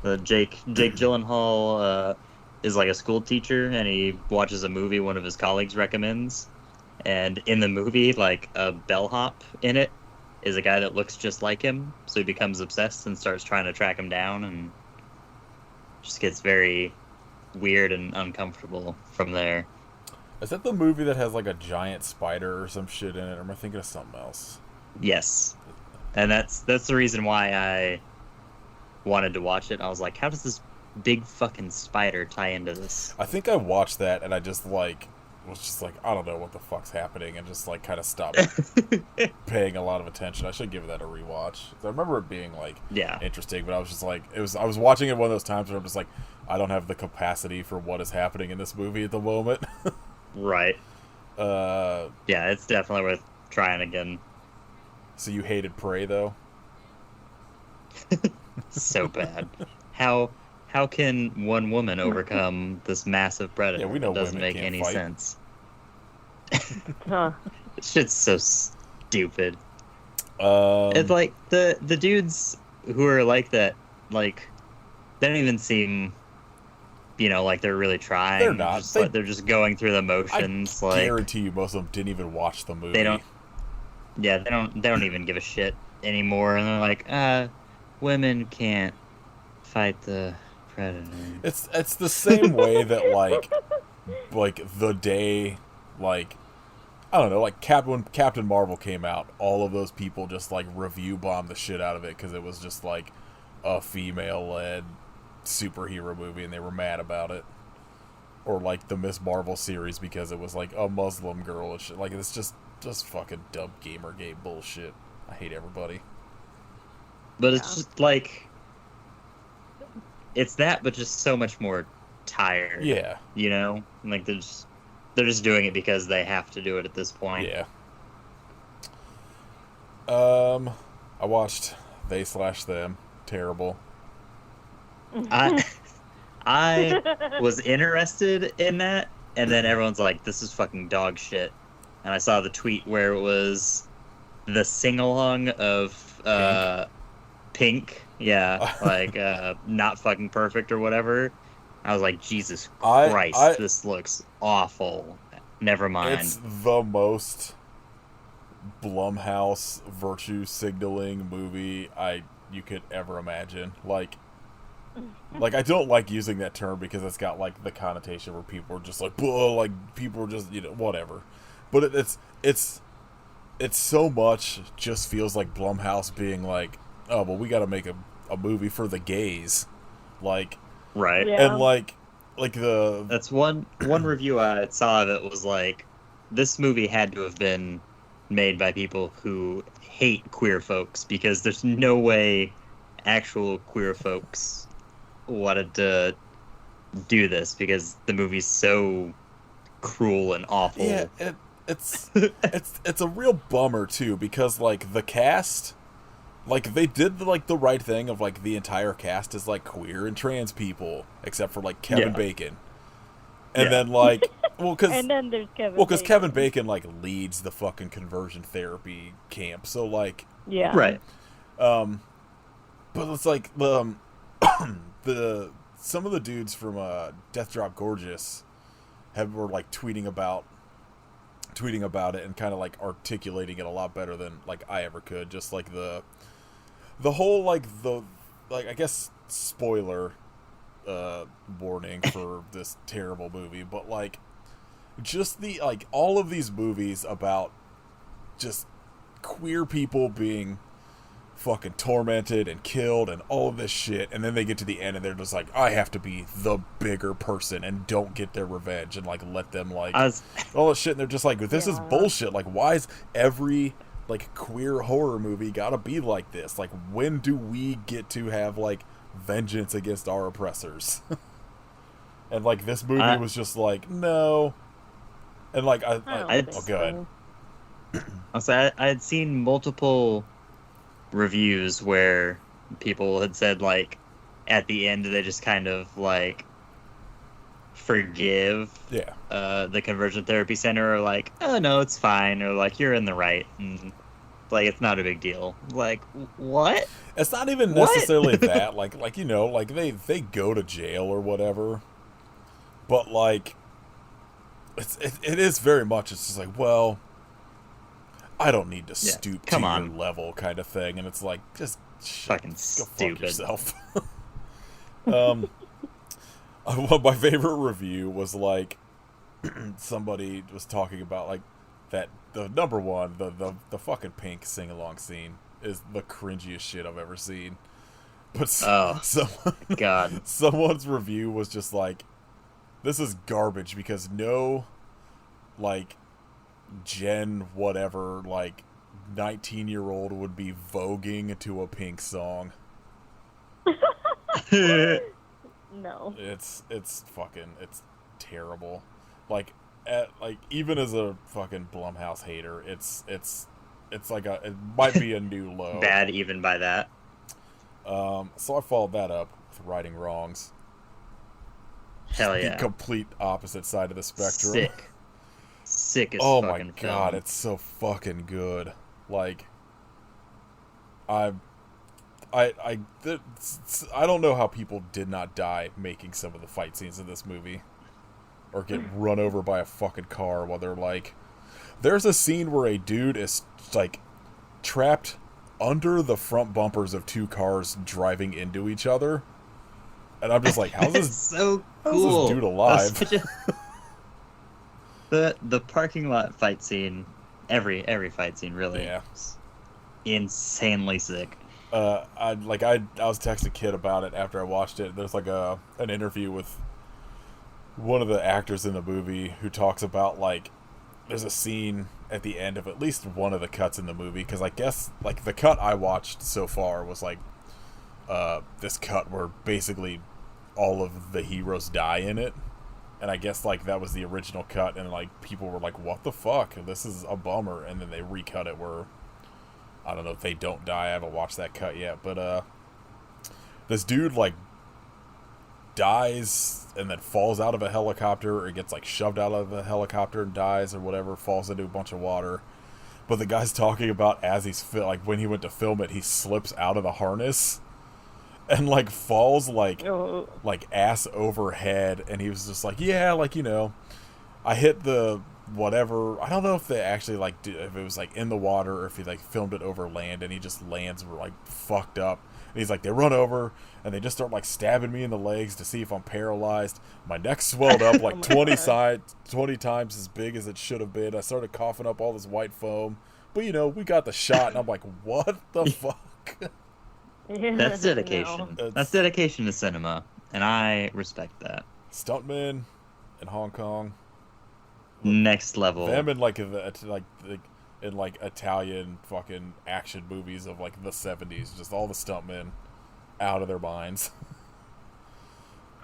The Jake Gyllenhaal is like a school teacher, and he watches a movie one of his colleagues recommends. And in the movie, like, a bellhop in it is a guy that looks just like him. So he becomes obsessed and starts trying to track him down, and just gets very weird and uncomfortable from there. Is that the movie that has, like, a giant spider or some shit in it? Or am I thinking of something else? Yes. And that's the reason why I wanted to watch it. I was like, how does this big fucking spider tie into this? I think I watched that, and I just, like, was just like, I don't know what the fuck's happening, and just, like, kind of stopped paying a lot of attention. I should give that a rewatch. I remember it being, like, interesting, but I was just like, I was watching it one of those times where I'm just like, I don't have the capacity for what is happening in this movie at the moment. Right. Yeah, it's definitely worth trying again. So you hated Prey, though? So bad. How can one woman overcome this massive predator? Yeah, we know it doesn't women make can't any fight. sense. Huh. This shit's so stupid. It's like the dudes who are like that, like, they don't even seem, like they're really trying. They're not. They're just going through the motions. I guarantee you most of them didn't even watch the movie. They don't. Yeah, they don't even give a shit anymore, and they're like, women can't fight the predator. It's the same way that like the day, like, I don't know, like when Captain Marvel came out, all of those people just like review bombed the shit out of it because it was just like a female-led superhero movie and they were mad about it. Or like the Miss Marvel series because it was like a Muslim girl and shit. Like, it's just fucking dumb Gamergate bullshit. I hate everybody. But it's just like, it's that, but just so much more tired. Yeah. Like they're just doing it because they have to do it at this point. Yeah. I watched They/Them. Terrible. I was interested in that, and then everyone's like, this is fucking dog shit. And I saw the tweet where it was the sing-along of Pink. Yeah, like Not Fucking Perfect or whatever. I was like, Jesus Christ, this looks awful. Never mind. It's the most Blumhouse virtue signaling movie you could ever imagine. Like I don't like using that term because it's got like the connotation where people are just like, "Blah," like people are just, whatever. But it's so much just feels like Blumhouse being like, oh well, we got to make a movie for the gays, like, right? Yeah. And like the that's one review I saw of it was like, this movie had to have been made by people who hate queer folks because there's no way actual queer folks wanted to do this because the movie's so cruel and awful. Yeah, it's a real bummer too because like the cast like they did like the right thing of like the entire cast is like queer and trans people except for like Kevin Yeah. Bacon, and Yeah. then like well because And then there's Kevin. Kevin Bacon like leads the fucking conversion therapy camp, so like Yeah. Right. but it's like the some of the dudes from Death Drop Gorgeous were like tweeting about it and kind of like articulating it a lot better than like I ever could. Just like the whole like I guess spoiler warning for this terrible movie, but like just the like all of these movies about just queer people being fucking tormented and killed and all of this shit, and then they get to the end and they're just like, I have to be the bigger person and don't get their revenge and like let them like all this shit, and they're just like, this is bullshit. Like, why is every like queer horror movie gotta be like this? Like, when do we get to have like vengeance against our oppressors? And like this movie was just like, no. And like I go ahead. I had seen multiple reviews where people had said like at the end they just kind of like forgive the conversion therapy center, or like, oh no, it's fine, or like, you're in the right, and like it's not a big deal. Like, what? It's not even necessarily that like you know, like they go to jail or whatever, but like it is very much, it's just like, well, I don't need to stoop to your level kind of thing, and it's like, just fucking stupid. Fuck yourself. My favorite review was like somebody was talking about like that the number one, the fucking Pink sing along scene is the cringiest shit I've ever seen. But someone's review was just like, this is garbage because no like Gen whatever like 19-year-old would be voguing to a Pink song. No. It's terrible. Like even as a fucking Blumhouse hater, it's like it might be a new low. Bad even by that. So I followed that up with Righting Wrongs. Hell yeah. The complete opposite side of the spectrum. Sick as oh fucking my god, film. it's so fucking good. Like, I don't know how people did not die making some of the fight scenes in this movie, or get run over by a fucking car while they're like, there's a scene where a dude is like trapped under the front bumpers of two cars driving into each other, and I'm just like, how's this so cool? How's this dude alive? The parking lot fight scene, every fight scene really, is insanely sick. I was texting Kid about it after I watched it. There's like an interview with one of the actors in the movie who talks about like, there's a scene at the end of at least one of the cuts in the movie, because I guess like the cut I watched so far was like this cut where basically all of the heroes die in it. And I guess, like, that was the original cut, and, like, people were like, what the fuck? This is a bummer. And then they recut it where, I don't know if they don't die. I haven't watched that cut yet. But, this dude, like, dies and then falls out of a helicopter, or gets, like, shoved out of a helicopter and dies or whatever, falls into a bunch of water. But the guy's talking about as he's, like, when he went to film it, he slips out of the harness and like falls like ass overhead, and he was just like, yeah, like, you know, I hit the whatever. I don't know if they actually like if it was like in the water or if he like filmed it over land, and he just lands like fucked up. And he's like, they run over and they just start like stabbing me in the legs to see if I'm paralyzed. My neck swelled up like 20 times as big as it should have been. I started coughing up all this white foam, but you know, we got the shot. And I'm like, what the fuck? That's dedication. No. That's dedication to cinema, and I respect that. Stuntmen in Hong Kong, next level. Them in like Italian fucking action movies of like the 70s, just all the stuntmen out of their minds.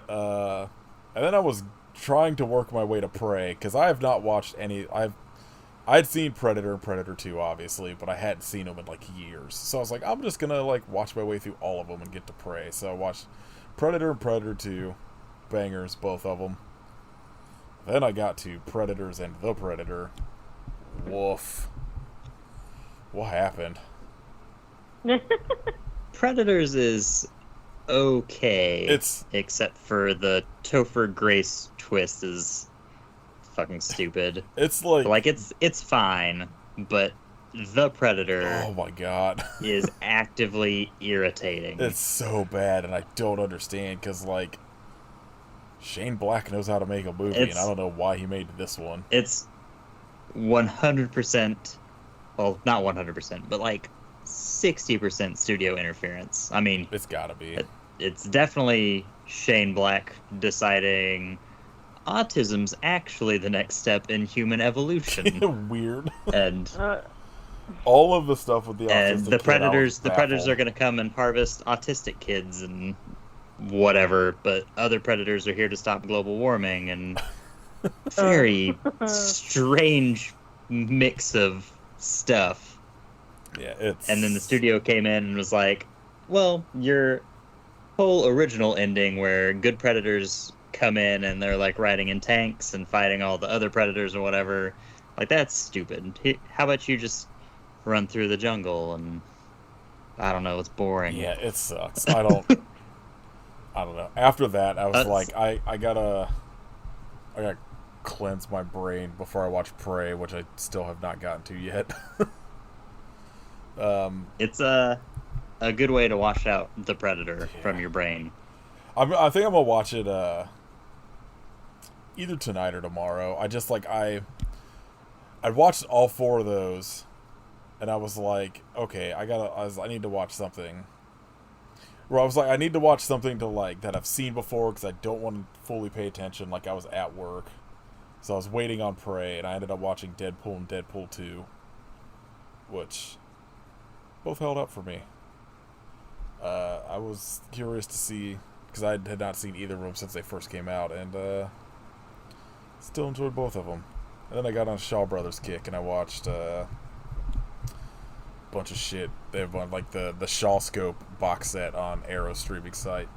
And then I was trying to work my way to Prey, because I have not watched any. I'd seen Predator and Predator 2, obviously, but I hadn't seen them in, like, years. So I was like, I'm just gonna, like, watch my way through all of them and get to Prey. So I watched Predator and Predator 2. Bangers, both of them. Then I got to Predators and the Predator. Woof. What happened? Predators is okay. It's except for the Topher Grace twist is fucking stupid. It's like it's fine, but the Predator oh my god, is actively irritating. It's so bad, and I don't understand because like Shane Black knows how to make a movie, and I don't know why he made this one. It's 100%. Well, not 100%, but like 60% studio interference. I mean, it's gotta be. It's definitely Shane Black deciding autism's actually the next step in human evolution. Weird. And all of the stuff with the autistic and the predators, kid, the predators are going to come and harvest autistic kids and whatever. But other predators are here to stop global warming and very strange mix of stuff. Yeah, it's. And then the studio came in and was like, "Well, your whole original ending where good predators come in and they're like riding in tanks and fighting all the other predators or whatever, like that's stupid. How about you just run through the jungle and I don't know, it's boring." Yeah, it sucks. I don't know. After that, I was like, I gotta cleanse my brain before I watch Prey, which I still have not gotten to yet. It's a good way to wash out the Predator from your brain. I think I'm gonna watch it either tonight or tomorrow. I just like I watched all 4 of those, and I was like, okay, I need to watch something. Where I was like, I need to watch something to like that I've seen before because I don't want to fully pay attention. Like I was at work, so I was waiting on Prey, and I ended up watching Deadpool and Deadpool 2, which both held up for me. I was curious to see because I had not seen either of them since they first came out, and still enjoyed both of them. And then I got on Shaw Brothers kick, and I watched a bunch of shit. They have one like the Shaw Scope box set on Arrow streaming site,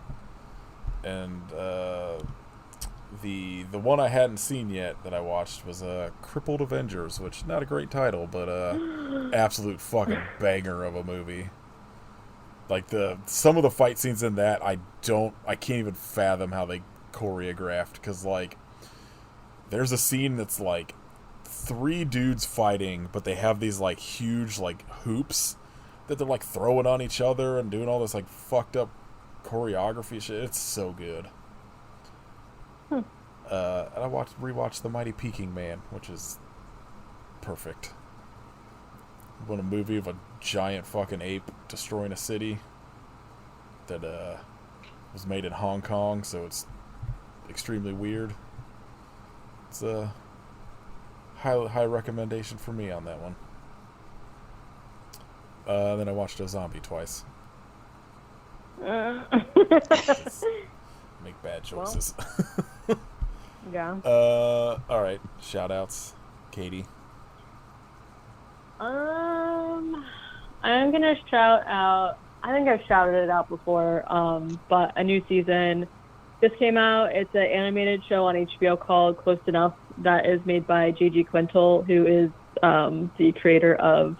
and the one I hadn't seen yet that I watched was Crippled Avengers, which not a great title, but absolute fucking banger of a movie. Like some of the fight scenes in that, I can't even fathom how they choreographed, because like there's a scene that's like 3 dudes fighting, but they have these like huge like hoops that they're like throwing on each other and doing all this like fucked up choreography shit. It's so good. And I rewatched The Mighty Peking Man, which is perfect. When a movie of a giant fucking ape destroying a city that was made in Hong Kong, so it's extremely weird. It's a high recommendation for me on that one. Then I watched Osombie twice. Make bad choices. Well, yeah. Alright, shout outs. Katie. I'm gonna shout out, I think I've shouted it out before, but a new season just came out. It's an animated show on HBO called Close Enough that is made by J.G. Quintel, who is the creator of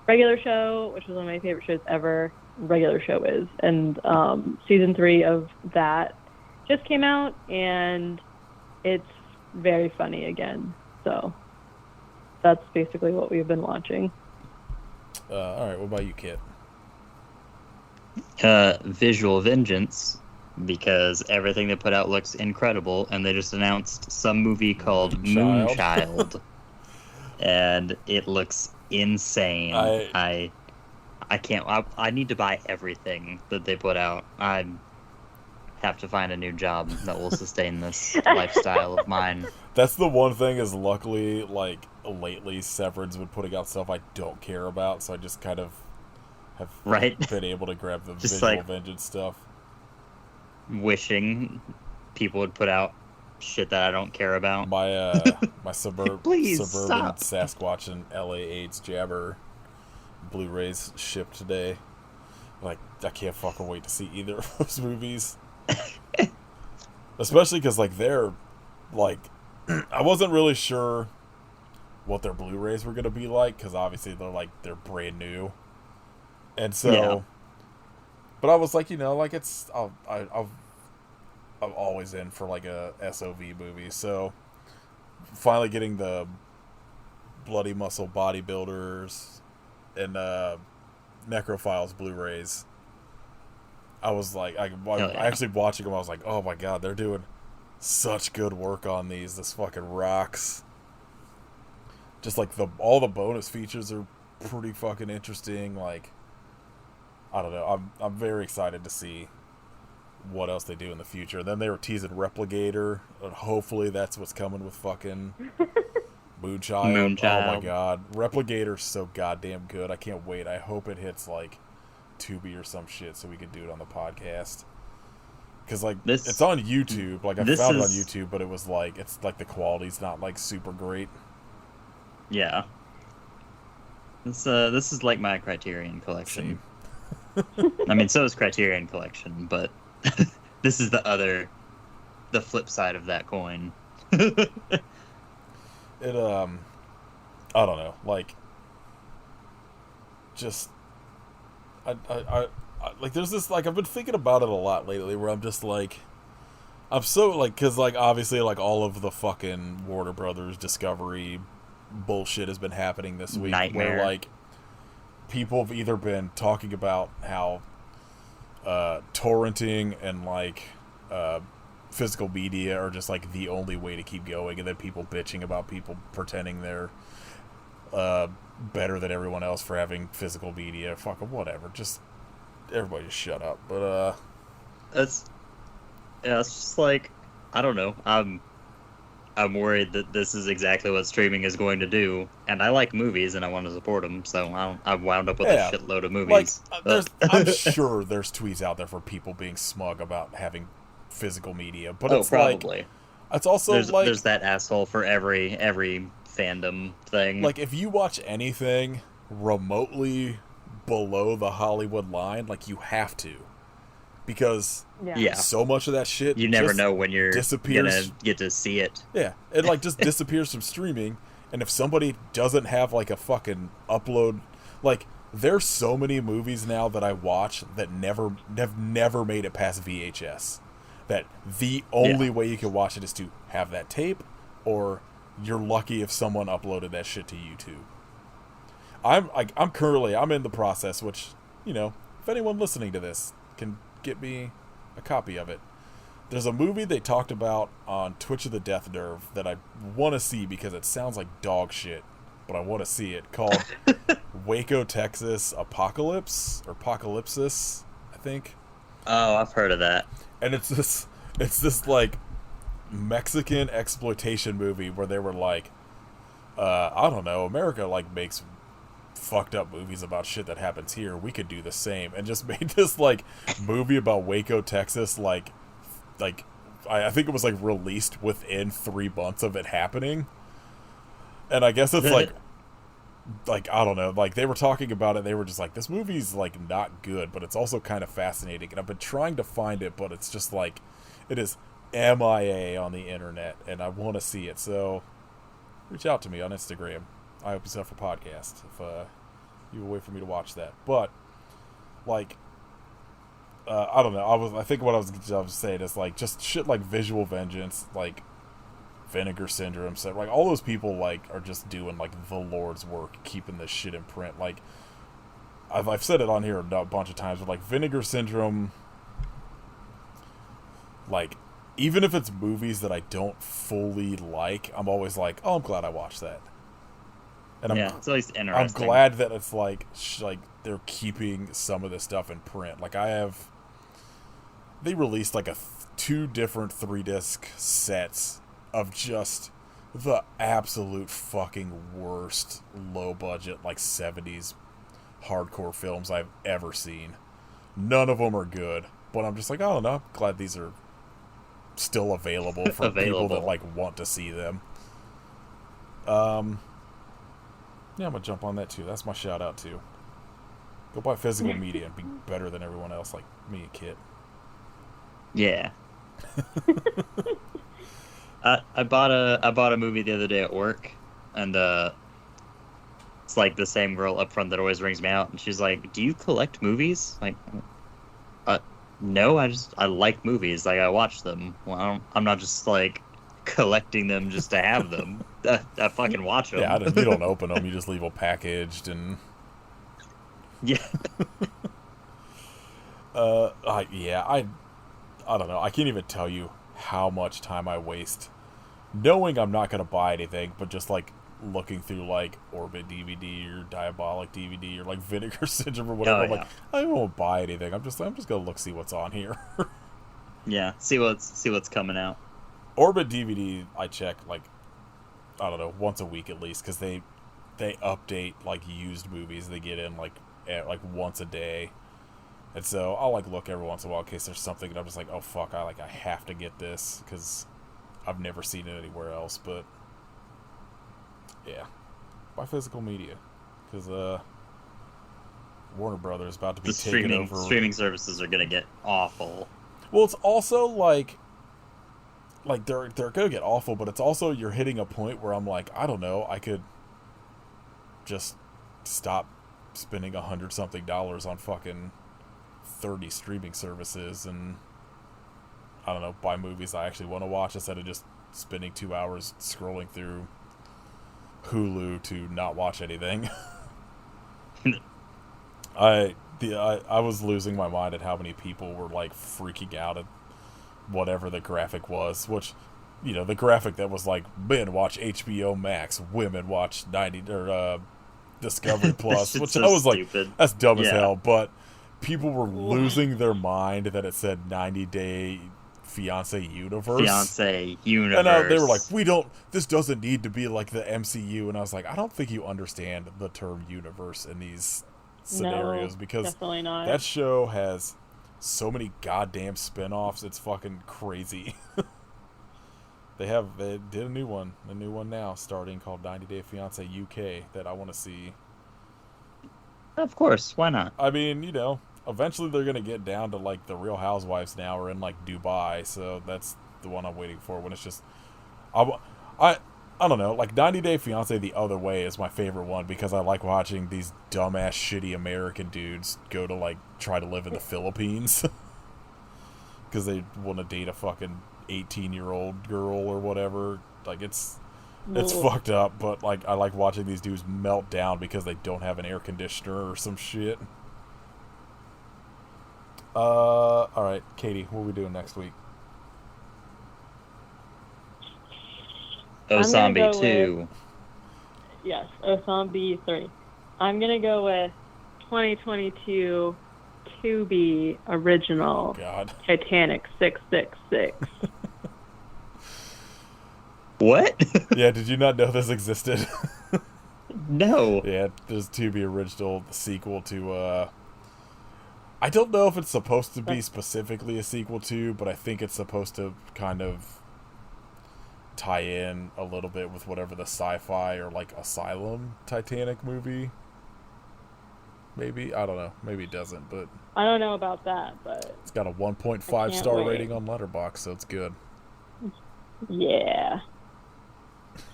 Regular Show, which is one of my favorite shows ever. Regular Show is. And season 3 of that just came out, and it's very funny again. So that's basically what we've been watching. Alright, what about you, Kit? Visual Vengeance, because everything they put out looks incredible, and they just announced some movie called Moonchild, and it looks insane. I can't. I need to buy everything that they put out. I have to find a new job that will sustain this lifestyle of mine. That's the one thing is luckily, like, lately Severin's been putting out stuff I don't care about, so I just kind of have been able to grab the Visual Vengeance stuff. Wishing people would put out shit that I don't care about. My Please suburban stop. Sasquatch and LA AIDS Jabber Blu-rays shipped today. Like, I can't fucking wait to see either of those movies. Especially because, like, they're, like, I wasn't really sure what their Blu-rays were going to be like, because obviously they're brand new. And so, Yeah. but I was like, like, I'm always in for, like, a SOV movie, so finally getting the Bloody Muscle Bodybuilders and Necrophiles Blu-rays. I was like, I actually watching them, I was like, oh my god, they're doing such good work on these. This fucking rocks. Just like all the bonus features are pretty fucking interesting. Like, I don't know. I'm very excited to see what else they do in the future. And then they were teasing Replicator, and hopefully that's what's coming with fucking Moonchild. Oh my god, Replicator's so goddamn good. I can't wait. I hope it hits like Tubi or some shit so we can do it on the podcast. Because like it's on YouTube. Like I found it on YouTube, but it's like the quality's not like super great. Yeah. This is like my Criterion Collection. I mean, so is Criterion Collection, but this is the flip side of that coin. It I don't know, like, just I like, there's this, like, I've been thinking about it a lot lately where I'm just like, I'm so like, because like obviously like all of the fucking Warner Brothers Discovery bullshit has been happening this week. Nightmare. Where like people have either been talking about how torrenting and like physical media are just like the only way to keep going, and then people bitching about people pretending they're better than everyone else for having physical media. Fucking whatever. Just everybody just shut up. But it's just like, I don't know. I'm worried that this is exactly what streaming is going to do, and I like movies and I want to support them, so I've wound up with a shitload of movies. Like, I'm sure there's tweets out there for people being smug about having physical media, but it's probably. Like, it's also there's that asshole for every fandom thing. Like, if you watch anything remotely below the Hollywood line, like, you have to, because so much of that shit you never know when you're disappears. Gonna get to see it. Yeah, it like just disappears from streaming, and if somebody doesn't have like a fucking upload, like, there's so many movies now that I watch that have never made it past VHS. That the only way you can watch it is to have that tape, or you're lucky if someone uploaded that shit to YouTube. I'm in the process, which, if anyone listening to this can get me a copy of it. There's a movie they talked about on Twitch of the Death Nerve that I want to see because it sounds like dog shit, but I want to see it, called Waco, Texas Apocalypse, or Apocalypsis, I think. Oh, I've heard of that. And it's this like Mexican exploitation movie where they were like, I don't know, America like makes fucked up movies about shit that happens here. We could do the same, and just made this like movie about Waco, Texas. Like I think it was like released within 3 months of it happening. And I guess it's like I don't know, like they were talking about it, they were just like, this movie's like not good, but it's also kind of fascinating, and I've been trying to find it, but it's just like, it is MIA on the internet, and I want to see it. So reach out to me on Instagram. I hope you set for podcast if you will wait for me to watch that. But like, I don't know, I think what I was saying is like, just shit like Visual Vengeance, like Vinegar Syndrome, so like all those people like are just doing like the Lord's work, keeping this shit in print. Like, I've said it on here a bunch of times, but like Vinegar Syndrome, like, even if it's movies that I don't fully like, I'm always like, oh, I'm glad I watched that. And it's always interesting. I'm glad that it's like they're keeping some of this stuff in print. Like, they released like 2 different 3-disc sets of just the absolute fucking worst low budget like 70s hardcore films I've ever seen. None of them are good, but I'm just like, I don't know, I'm glad these are still available for people that like want to see them. Yeah, I'm gonna jump on that too. That's my shout out too. Go buy physical media and be better than everyone else, like me and Kit. Yeah. I bought a movie the other day at work, and it's like the same girl up front that always rings me out, and she's like, "Do you collect movies?" Like, no, I like movies. Like, I watch them. Well, I'm not just like collecting them just to have them. I fucking watch them. Yeah, you don't open them. You just leave them packaged and. Yeah. I don't know. I can't even tell you how much time I waste knowing I'm not gonna buy anything, but just like looking through like Orbit DVD or Diabolic DVD or like Vinegar Syndrome or whatever. Oh, I'm like, I won't buy anything. I'm just gonna see what's on here. Yeah, see what's coming out. Orbit DVD, I check like, I don't know, once a week at least, because they update like used movies they get in like once a day, and so I'll like look every once in a while in case there's something and I'm just like, oh fuck, I have to get this because I've never seen it anywhere else. But yeah, buy physical media because Warner Brothers is about to be taken over. Streaming services are gonna get awful. Well, it's also like they're gonna get awful, but it's also you're hitting a point where I'm like, I don't know, I could just stop spending $100-something on fucking 30 streaming services and I don't know, buy movies I actually want to watch instead of just spending 2 hours scrolling through Hulu to not watch anything. I was losing my mind at how many people were like freaking out at whatever the graphic was, which, you know, the graphic that was like, men watch HBO Max, women watch Discovery Plus, which so I was stupid. Like, that's dumb as hell, but people were losing their mind that it said 90-Day Fiance Universe. And they were like, this doesn't need to be like the MCU, and I was like, I don't think you understand the term universe in these scenarios, because definitely not. That show has so many goddamn spin-offs, it's fucking crazy. They did a new one now starting called 90 Day Fiance UK that I want to see. Of course, why not? I mean, you know, eventually they're gonna get down to like the Real Housewives now are in like Dubai, so that's the one I'm waiting for. When it's just, I don't know, like 90 Day Fiance the other way is my favorite one because I like watching these dumbass shitty American dudes go to like try to live in the Philippines because they want to date a fucking 18-year-old girl or whatever. Like it's fucked up, but like I like watching these dudes melt down because they don't have an air conditioner or some shit. Alright, Katie, what are we doing next week? Osombie 2. Yes, Osombie 3. I'm gonna go with 2022 Tubi original Titanic 666. What? Yeah, did you not know this existed? No. Yeah, there's Tubi original sequel to I don't know if it's supposed to be specifically a sequel to, but I think it's supposed to kind of tie in a little bit with whatever the sci-fi or like Asylum Titanic movie. Maybe, I don't know. Maybe it doesn't, but I don't know about that, but it's got a 1.5 star rating on Letterboxd, so it's good. Yeah.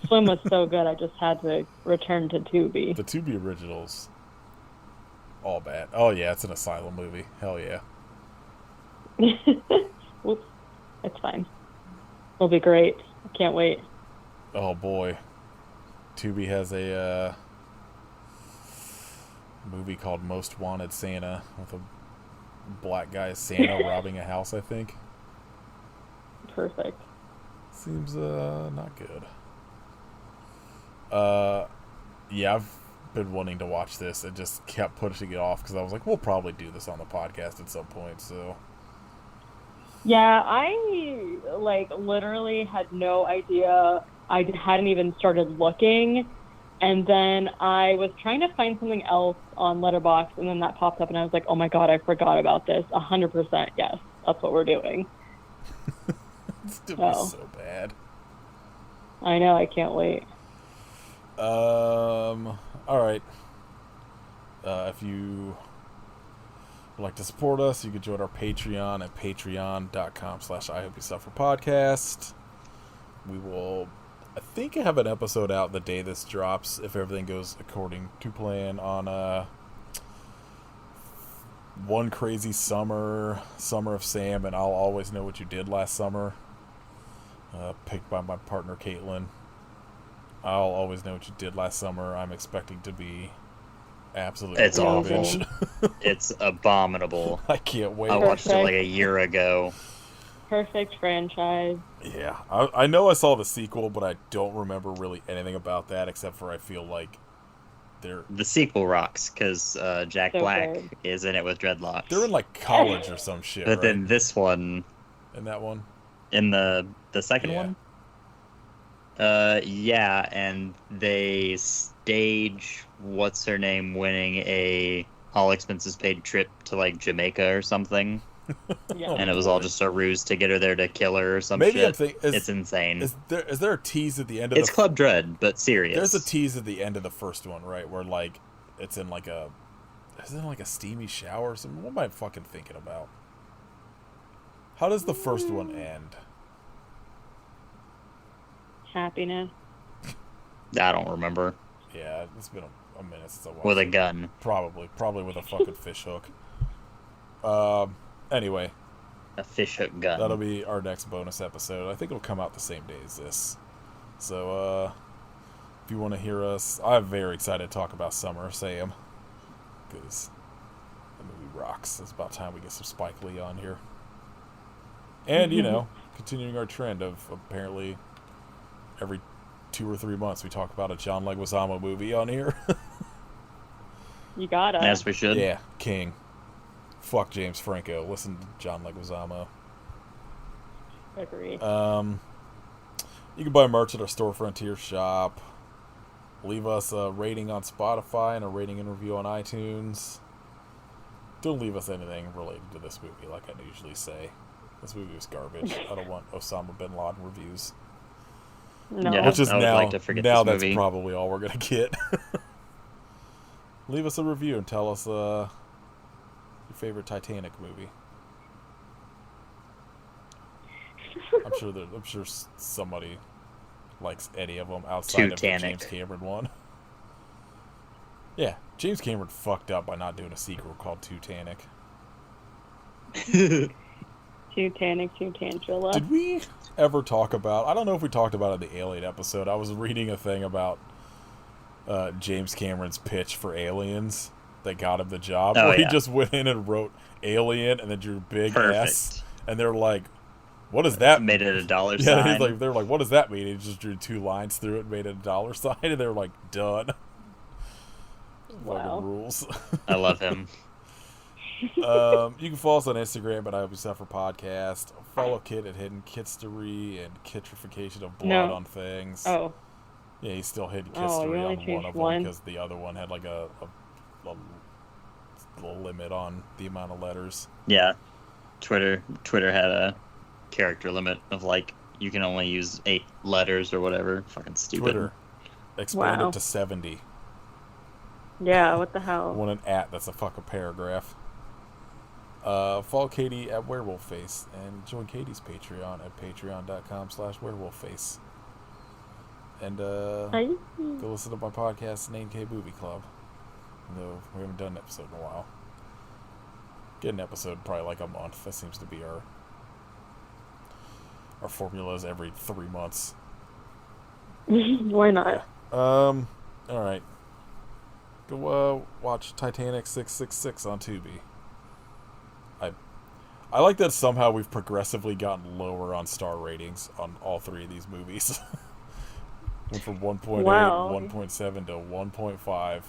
Swim was so good, I just had to return to Tubi. The Tubi originals, all bad. Oh yeah, it's an Asylum movie. Hell yeah. Whoops. It's fine. It'll be great. I can't wait. Oh boy. Tubi has a movie called Most Wanted Santa with a black guy Santa robbing a house, I think. Perfect. Seems not good. Yeah, I've been wanting to watch this and just kept pushing it off because I was like, we'll probably do this on the podcast at some point, so. Yeah, I like literally had no idea. I hadn't even started looking, and then I was trying to find something else on Letterboxd, and then that popped up, and I was like, oh my god, I forgot about this. 100%, yes, that's what we're doing. It's gonna be Oh. so bad. I know. I can't wait. All right. If you would like to support us, you can join our Patreon at patreon.com/IHopeYouSufferPodcast. We will, I think, have an episode out the day this drops, if everything goes according to plan, on One Crazy Summer, Summer of Sam, and I'll Always Know What You Did Last Summer. Picked by my partner, Caitlin. I'll Always Know What You Did Last Summer. I'm expecting to be absolutely It's garbage. It's abominable. I can't wait. I watched it like a year ago. Perfect franchise. Yeah, I know I saw the sequel, but I don't remember really anything about that, except for I feel like the sequel rocks because Jack So Black good. is in it with dreadlocks. they're in like college or some shit, But right? then this one, In that one, in the second Yeah. one, yeah, and they stage what's her name winning a all expenses paid trip to like Jamaica or something, Yeah. and it was all just a ruse to get her there to kill her or some maybe I'm shit. thinking It's insane. is there a tease at the end of It's Club Dread, but serious. There's a tease at the end of the first one, right, where like it's in like a steamy shower or something. What am I fucking thinking about? How does the first one end? Happiness. I don't remember. Yeah, it's been a minute since I watched With a it. gun. Probably with a fucking fish hook. Anyway, A fishhook gun. that'll be our next bonus episode. I think it'll come out the same day as this. So, if you want to hear us, I'm very excited to talk about Summer of Sam, because the movie rocks. It's about time we get some Spike Lee on here. And, you know, continuing our trend of apparently every 2 or 3 months we talk about a John Leguizamo movie on here. You gotta. As we should. Yeah, King. Fuck James Franco. Listen to John Leguizamo. Agree. You can buy merch at our Store Frontier shop. Leave us a rating on Spotify and a rating and review on iTunes. Don't leave us anything related to this movie, like I usually say. This movie was garbage. I don't want Osama bin Laden reviews. No. Yeah. Which is I would now, like to forget now this that's movie. probably all we're gonna get. Leave us a review and tell us your favorite Titanic movie. I'm sure somebody likes any of them outside of the Titanic. James Cameron one. Yeah, James Cameron fucked up by not doing a sequel called Titanic. Titantula. Did we ever talk about? I don't know if we talked about it in the Alien episode. I was reading a thing about James Cameron's pitch for Aliens that got him the job, Oh, where he yeah. just went in and wrote Alien and then drew big Perfect. S, and they're like, "What does that?" Made it a dollar Yeah, sign. he's like, they're like, "What does that mean?" He just drew 2 lines through it, and made it a dollar sign, and they were like, "Done." Wow. Fucking rules. I love him. You can follow us on Instagram at I Hope You Suffer Podcast. Follow Kit at Hidden Kitstery and Kitrification of Blood No. on things. Oh, Yeah, he's still Hidden Oh, Kitstery you only on one changed of them one? because the other one had like a limit on the amount of letters. Yeah. Twitter had a character limit of like you can only use 8 letters or whatever. Fucking stupid. Twitter expanded Wow. to 70. yeah. What the hell? One an at, that's a fucking paragraph. Follow Katie at WerewolfFace and join Katie's Patreon at patreon.com/werewolfface. And Hi. go listen to my podcast, Name K Movie Club. Though we haven't done an episode in a while. Get an episode probably like a month. That seems to be our formula is every 3 months. Why not? Alright. Go watch Titanic 666 on Tubi. I like that somehow we've progressively gotten lower on star ratings on all 3 of these movies. Went from 1.8, Wow. 1.7 to 1.5.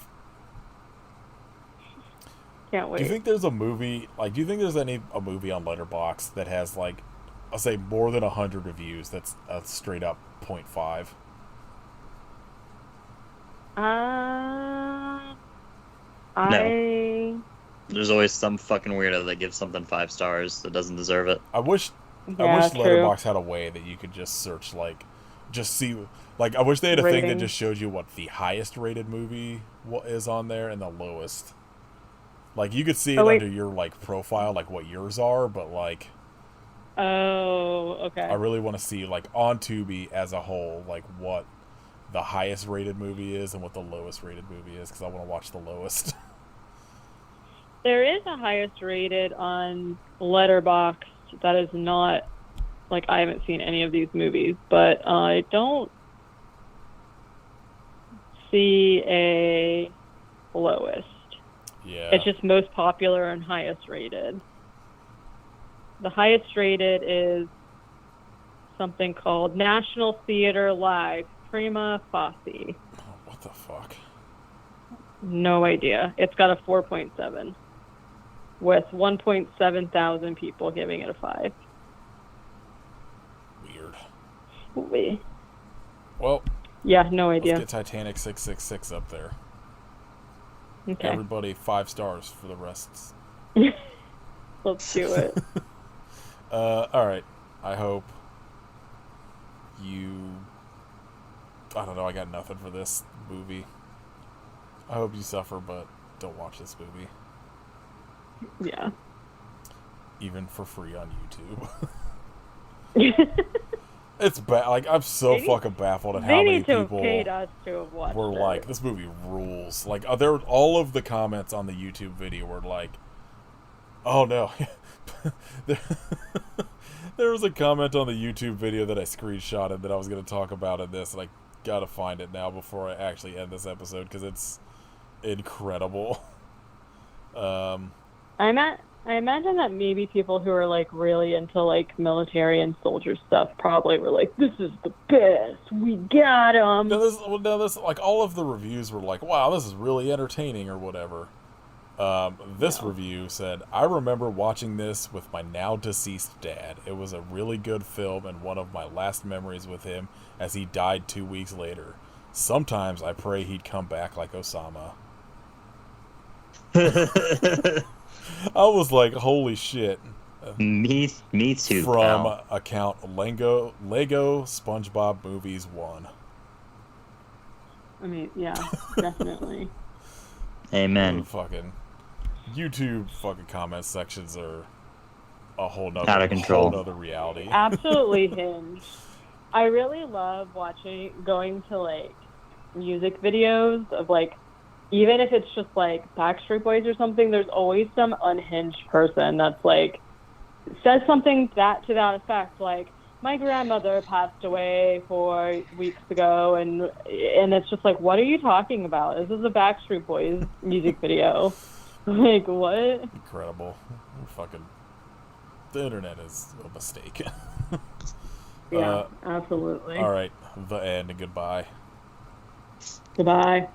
Can't wait. Do you think there's a movie, like, do you think there's a movie on Letterboxd that has, like, I'll say more than 100 reviews that's a straight up 0.5? I There's always some fucking weirdo that gives something 5 stars that doesn't deserve it. I wish I Yeah, wish true. Letterboxd had a way that you could just search, like, just see, like, I wish they had a thing that Ratings. just showed you what the highest rated movie is on there and the lowest. Like, you could see it Oh wait. under your, like, profile, like, what yours are, but, like, Oh, I okay. really want to see, like, on Tubi as a whole, like, what the highest rated movie is and what the lowest rated movie is, because I want to watch the lowest. There is a highest rated on Letterboxd that is not like I haven't seen any of these movies, but I don't see a lowest. Yeah. It's just most popular and highest rated. The highest rated is something called National Theater Live, Prima Facie. Oh, what the fuck? No idea. It's got a 4.7 with 1.7 thousand people giving it a 5. Weird. Wait. Well, Yeah, no let's idea. get Titanic 666 up there. Okay. Everybody 5 stars for the rest. Let's do it. Alright. I hope you... I don't know, I got nothing for this movie. I hope you suffer, but don't watch this movie. Yeah. Even for free on YouTube. It's like, I'm so They need- fucking baffled at how They many need to have people paid us to have watched were it. like, this movie rules. Like, all of the comments on the YouTube video were like, oh no. There was a comment on the YouTube video that I screenshotted that I was going to talk about in this, and I gotta find it now before I actually end this episode, because it's incredible. I imagine that maybe people who are like really into like military and soldier stuff probably were like, "This is the best. We got him." No, this like all of the reviews were like, "Wow, this is really entertaining" or whatever. This review said, "I remember watching this with my now deceased dad. It was a really good film and one of my last memories with him, as he died 2 weeks later. Sometimes I pray he'd come back like Osama." I was like, holy shit. Me too. From pal. account Lego SpongeBob Movies 1. I mean, yeah, definitely. Amen. Fucking YouTube fucking comment sections are a whole nother, Out of control. whole nother reality. Absolutely hinged. I really love going to like music videos of like, even if it's just like Backstreet Boys or something, there's always some unhinged person that's like, says something to that effect, like, my grandmother passed away 4 weeks ago, and it's just like, what are you talking about? This is a Backstreet Boys music video. Like, what? Incredible. Fucking, the internet is a mistake. Yeah, absolutely. All right, the end, and goodbye. Goodbye.